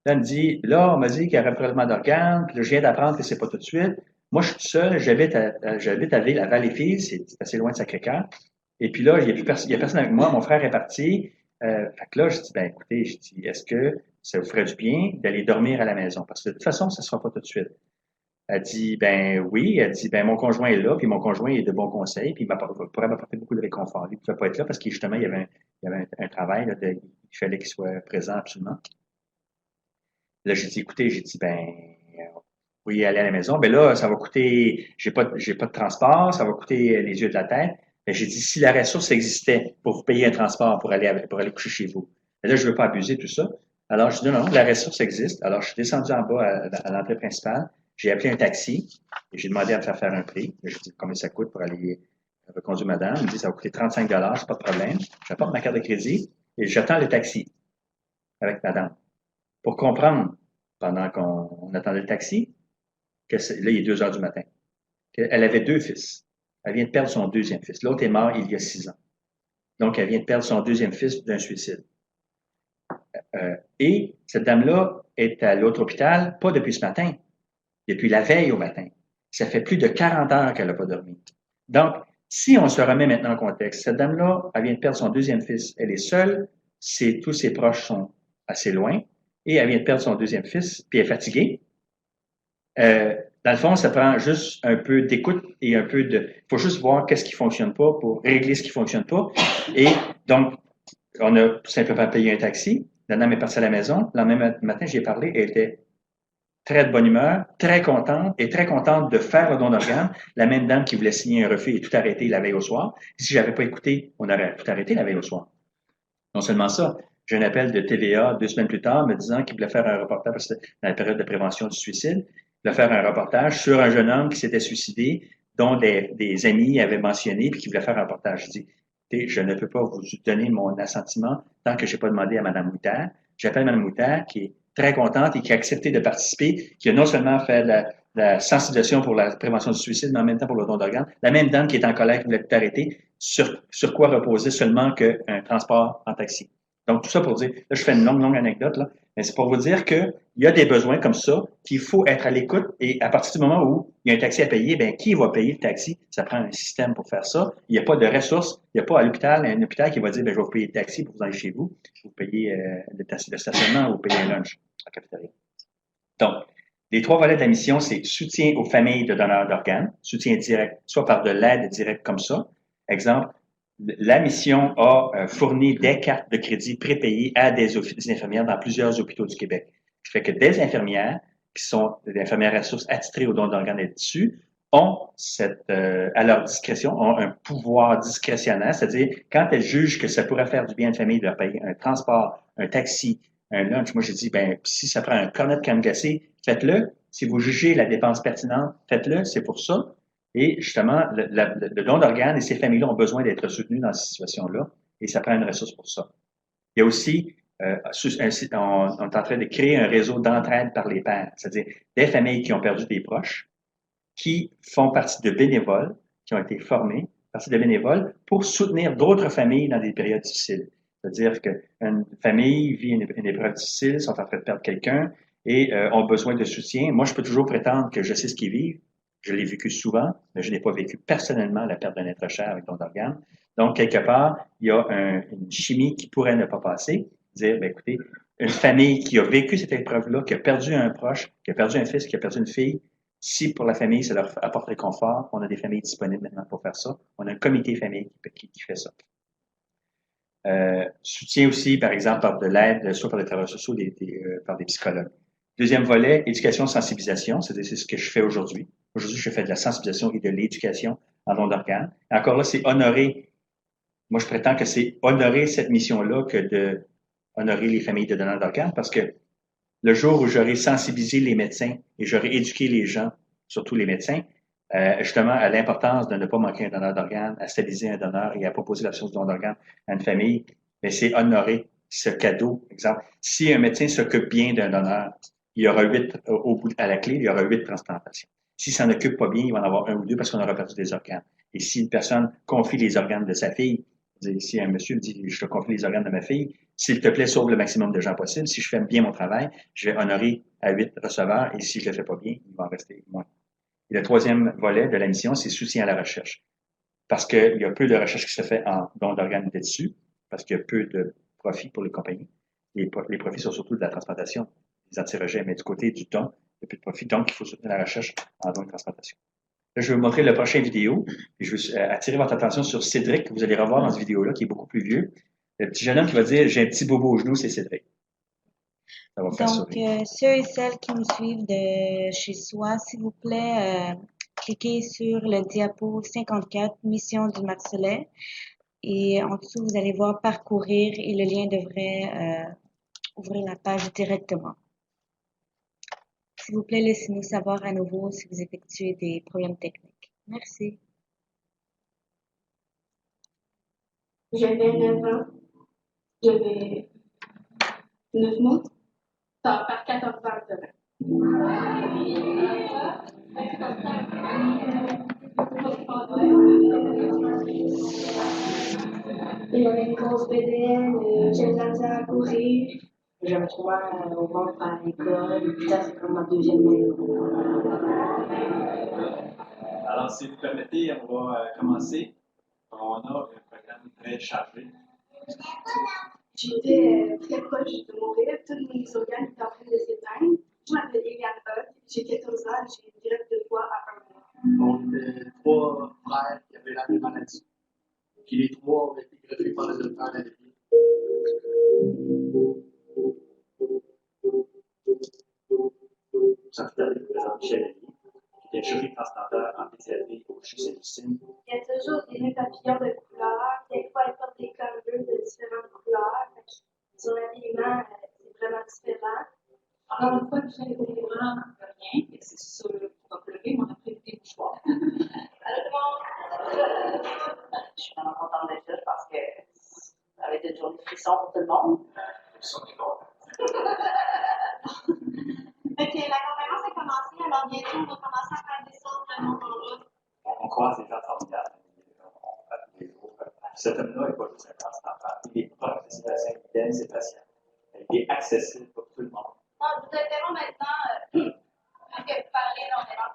Là, elle me dit, là, on m'a dit qu'il y aurait un prélèvement d'organes, puis là, je viens d'apprendre que c'est pas tout de suite. Moi, je suis tout seul, j'habite à Valleyfield, c'est assez loin de Sacré-Cœur. Et puis là, il y a personne avec moi, mon frère est parti. Fait que là, je dis, ben écoutez, est-ce que ça vous ferait du bien d'aller dormir à la maison? Parce que de toute façon, ça ne sera pas tout de suite. Elle dit, ben oui. Elle dit, ben mon conjoint est là, puis mon conjoint est de bons conseils, puis il pourrait m'apporter beaucoup de réconfort. Il ne pouvait pas être là parce qu'il justement, il y avait un travail, là, il fallait qu'il soit présent absolument. Là, j'ai dit, ben, oui, aller à la maison. Ben là, ça va coûter, j'ai pas de transport, ça va coûter les yeux de la tête. Ben, j'ai dit, si la ressource existait pour vous payer un transport pour aller coucher chez vous. Ben là, je veux pas abuser de tout ça. Alors, je dis, non, la ressource existe. Alors, je suis descendu en bas à l'entrée principale. J'ai appelé un taxi et j'ai demandé à me faire un prix. J'ai dit, combien ça coûte pour aller reconduire madame? Il me dit, ça va coûter 35 $, c'est pas de problème. J'apporte ma carte de crédit et j'attends le taxi avec madame. Pour comprendre, pendant qu'on attendait le taxi, là, il est 2 heures du matin. Elle avait 2 fils. Elle vient de perdre son 2e fils. L'autre est mort il y a 6 ans. Donc, elle vient de perdre son 2e fils d'un suicide. Et cette dame-là est à l'autre hôpital, pas depuis ce matin, depuis la veille au matin. Ça fait plus de 40 heures qu'elle n'a pas dormi. Donc, si on se remet maintenant en contexte, cette dame-là, elle vient de perdre son 2e fils. Elle est seule, tous ses proches sont assez loin, et elle vient de perdre son 2e fils, puis elle est fatiguée. Dans le fond, ça prend juste un peu d'écoute et un peu de... Il faut juste voir qu'est-ce qui fonctionne pas pour régler ce qui fonctionne pas. Et donc, on a tout simplement payé un taxi. La dame est partie à la maison. Le lendemain matin, j'y ai parlé. Elle était très de bonne humeur, très contente et très contente de faire le don d'organes. La même dame qui voulait signer un refus et tout arrêter la veille au soir. Si j'avais pas écouté, on aurait tout arrêté la veille au soir. Non seulement ça, j'ai un appel de TVA 2 semaines plus tard me disant qu'il voulait faire un reportage, parce que c'était dans la période de prévention du suicide, il voulait faire un reportage sur un jeune homme qui s'était suicidé, dont des amis avaient mentionné, puis qui voulait faire un reportage. Je dis, je ne peux pas vous donner mon assentiment tant que je n'ai pas demandé à Mme Moutter. J'appelle Mme Moutter, qui est très contente et qui a accepté de participer, qui a non seulement fait la sensibilisation pour la prévention du suicide, mais en même temps pour le don d'organes. La même dame qui est en colère, qui voulait tout arrêter, sur quoi reposer seulement qu'un transport en taxi. Donc, tout ça pour dire, là, je fais une longue anecdote, là, mais c'est pour vous dire qu'il y a des besoins comme ça, qu'il faut être à l'écoute, et à partir du moment où il y a un taxi à payer, ben qui va payer le taxi? Ça prend un système pour faire ça. Il n'y a pas de ressources, il n'y a pas à l'hôpital, un hôpital qui va dire, ben je vais vous payer le taxi pour vous aller chez vous, vous payez le stationnement, vous payez un lunch en cafétéria. Donc, les trois volets de la mission, c'est soutien aux familles de donneurs d'organes, soutien direct, soit par de l'aide directe comme ça. Exemple, la mission a fourni des cartes de crédit prépayées à des infirmières dans plusieurs hôpitaux du Québec. Ce qui fait que des infirmières, qui sont des infirmières ressources attitrées aux dons d'organes et de tissus, ont à leur discrétion, ont un pouvoir discrétionnaire, c'est-à-dire quand elles jugent que ça pourrait faire du bien à une famille de leur payer un transport, un taxi, un lunch, moi j'ai dit, ben si ça prend un cornet de crème glacée, faites-le. Si vous jugez la dépense pertinente, faites-le, c'est pour ça. Et justement, le don d'organes et ces familles-là ont besoin d'être soutenues dans cette situation-là, et ça prend une ressource pour ça. Il y a aussi, on est en train de créer un réseau d'entraide par les pairs, c'est-à-dire des familles qui ont perdu des proches, qui font partie de bénévoles, qui ont été formés, partie de bénévoles, pour soutenir d'autres familles dans des périodes difficiles. C'est-à-dire qu'une famille vit une épreuve difficile, sont en train de perdre quelqu'un et ont besoin de soutien. Moi, je peux toujours prétendre que je sais ce qu'ils vivent. Je l'ai vécu souvent, mais je n'ai pas vécu personnellement la perte d'un être cher avec don d'organe. Donc, quelque part, il y a une chimie qui pourrait ne pas passer. Dire, ben, écoutez, une famille qui a vécu cette épreuve-là, qui a perdu un proche, qui a perdu un fils, qui a perdu une fille, si pour la famille, ça leur apporte réconfort, on a des familles disponibles maintenant pour faire ça. On a un comité famille qui fait ça. Soutien aussi, par exemple, par de l'aide, soit par des travailleurs sociaux, par des psychologues. Deuxième volet, éducation, sensibilisation, c'est ce que je fais aujourd'hui. Aujourd'hui, je fais de la sensibilisation et de l'éducation en don d'organes. Encore là, c'est honorer. Moi, je prétends que c'est honorer cette mission-là que de honorer les familles de donneurs d'organes, parce que le jour où j'aurai sensibilisé les médecins et j'aurai éduqué les gens, surtout les médecins, justement à l'importance de ne pas manquer un donneur d'organes, à stabiliser un donneur et à proposer l'option du don d'organes à une famille, mais c'est honorer ce cadeau. Exemple, si un médecin s'occupe bien d'un donneur, il y aura 8 au bout à la clé, il y aura 8 transplantations. S'il s'en occupe pas bien, il va en avoir 1 ou 2 parce qu'on aura perdu des organes. Et si une personne confie les organes de sa fille, si un monsieur me dit, je te confie les organes de ma fille, s'il te plaît, sauve le maximum de gens possible. Si je fais bien mon travail, je vais honorer à 8 receveurs et si je le fais pas bien, il va en rester moins. Et le troisième volet de la mission, c'est soutien à la recherche. Parce qu'il y a peu de recherche qui se fait en don d'organes de tissus, parce qu'il y a peu de profits pour les compagnies. Les profits sont surtout de la transplantation, des antirejets, mais du côté du don, il y a peu de profits, donc il faut soutenir la recherche en don de transplantation. Là, je vais vous montrer la prochaine vidéo, et je vais attirer votre attention sur Cédric, que vous allez revoir dans cette vidéo-là, qui est beaucoup plus vieux. Le petit jeune homme qui va dire, j'ai un petit bobo au genou, c'est Cédric. Ça va faire Donc, sourire. ceux et celles qui nous suivent de chez soi, s'il vous plaît, cliquez sur le diapo 54, Mission du Marcelet. Et en dessous, vous allez voir parcourir et le lien devrait ouvrir la page directement. S'il vous plaît, laissez-nous savoir à nouveau si vous effectuez des problèmes techniques. Merci. J'avais 9 ans. J'avais 9 mois. Ça va faire 14 ans demain. J'avais une grosse bédaine, j'avais de la misère à courir. J'avais trop mal au ventre à l'école, puis ça, c'est comme ma deuxième maison. Alors, si vous permettez, on va commencer. On a un programme très chargé. J'étais très proche de mourir, tous mes organes étaient en train de s'éteindre. Je m'appelle Eliane Hutt, j'ai 14 ans, j'ai une greffe de foie à 1 mois. On était trois frères qui avaient la même maladie. Puis les trois ont été greffés par le docteur à la vie. Ça fait avec le président Michel Allier, qui était chirurgien transplanteur en PCLD au CHU Saint-Lucine. Il y a toujours des nœuds papillons de couleurs. Quelquefois, ils portent des colleux de différentes couleurs. Sur l'habillement, c'est vraiment différent. Encore une fois, tout ça n'était vraiment rien, et c'est sur le pleurer, mais on a pris des mouchoirs. Allô, tout le monde? Je suis vraiment contente d'être là parce que ça va être une journée de frisson pour tout le monde. Ok, la conférence a commencé, alors bientôt on va commencer à faire descendre le monde en route. On croise des gens formidables. Cet homme-là n'est pas juste un transplanteur. Il est professionnel système, c'est patient. Il est accessible pour tout le monde. Non, je vous interromps maintenant, vu que vous parlez énormément.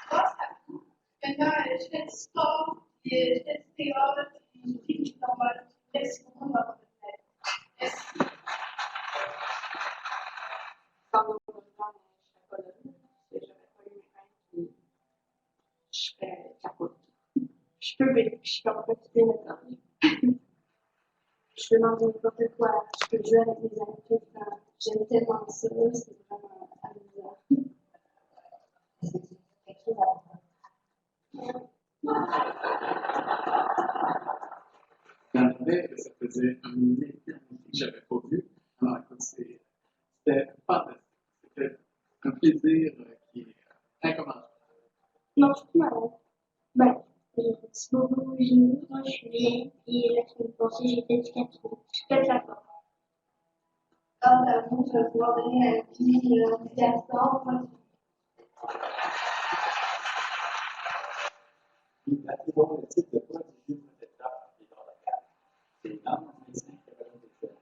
Grâce à vous, maintenant, je fais du sport, puis je fais du théâtre, puis j'écris du normal. Merci beaucoup de votre aide. Merci. Quand on me demande, je ne serais pas là. Si j'avais pas eu mes règles, je serais capote. Je peux pas quitter maintenant. Je peux manger n'importe quoi. Je peux jouer avec mes amis tout le temps. J'aime tellement ça, c'est vraiment amusant. C'est quelque chose J'avais que ça faisait une éternité que je n'avais pas vu. Alors, écoute, c'était fantastique. C'était un plaisir qui est incommensurable. Non, je suis plus malade. Ben, j'ai un petit bobo au genou, moi je suis bien, et la semaine passée j'ai fait du capillon. Je pète la porte. Grâce à vous, je vais pouvoir donner un petit handicapant. La plus bonne étude de quoi du livre de l'État qui est dans la carte. C'est une arme médecine qui va dans des faits.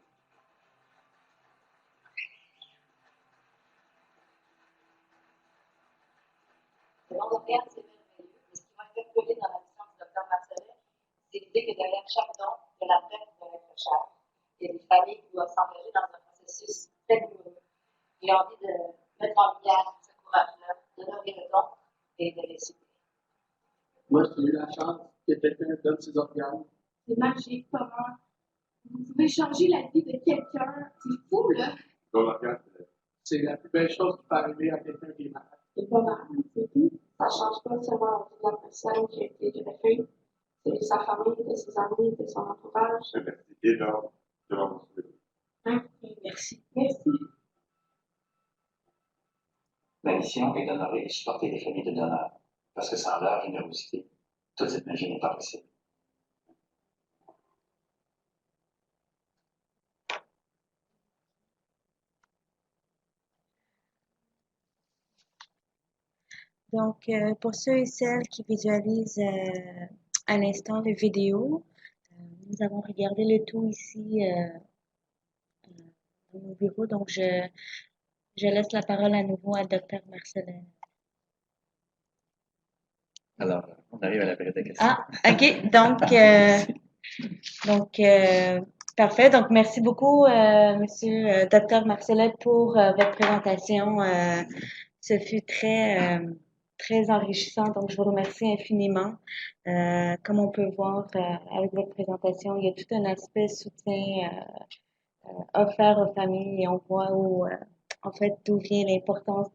Le nom de Père, c'est merveilleux. Mais ce qui m'a interpellé dans la mission du docteur Marcellet, c'est l'idée que derrière chaque don, il y a la traite de être cher. Il y a des familles qui doivent s'engager dans un processus très douloureux. J'ai envie de mettre en lumière ce courage-là, d'honorer le don et de les soutenir. Moi, j'ai eu la chance que quelqu'un donne ses organes. C'est magique, comment vous pouvez changer la vie de quelqu'un. C'est fou, là. Dans l'organe, C'est la plus belle chose qui peut arriver à quelqu'un qui est malade. C'est pas mal, c'est tout. Ça change pas seulement la vie de la personne qui a été greffée, c'est sa famille, de ses amis, de son entourage. c'est un merci énorme de l'ensemble. Merci. Merci. La mission est d'honorer et supporter les familles de donneurs, parce que sans leur générosité, toute cette magie n'est pas possible. Donc, pour ceux et celles qui visualisent à l'instant les vidéos, nous avons regardé le tout ici dans nos bureaux. Donc, je laisse la parole à nouveau à Dr. Marcelin. Alors, on arrive à la période de questions. Ah, OK. Donc, parfait. Donc, merci beaucoup, Monsieur Dr. Marcelin, pour votre présentation. Ce fut très enrichissant. Donc, je vous remercie infiniment. Comme on peut voir avec votre présentation, il y a tout un aspect soutien offert aux familles et on voit en fait, d'où vient l'importance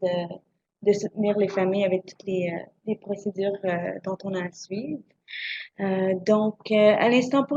de soutenir les familles avec toutes les procédures dont on a à suivre. Donc, à l'instant, pour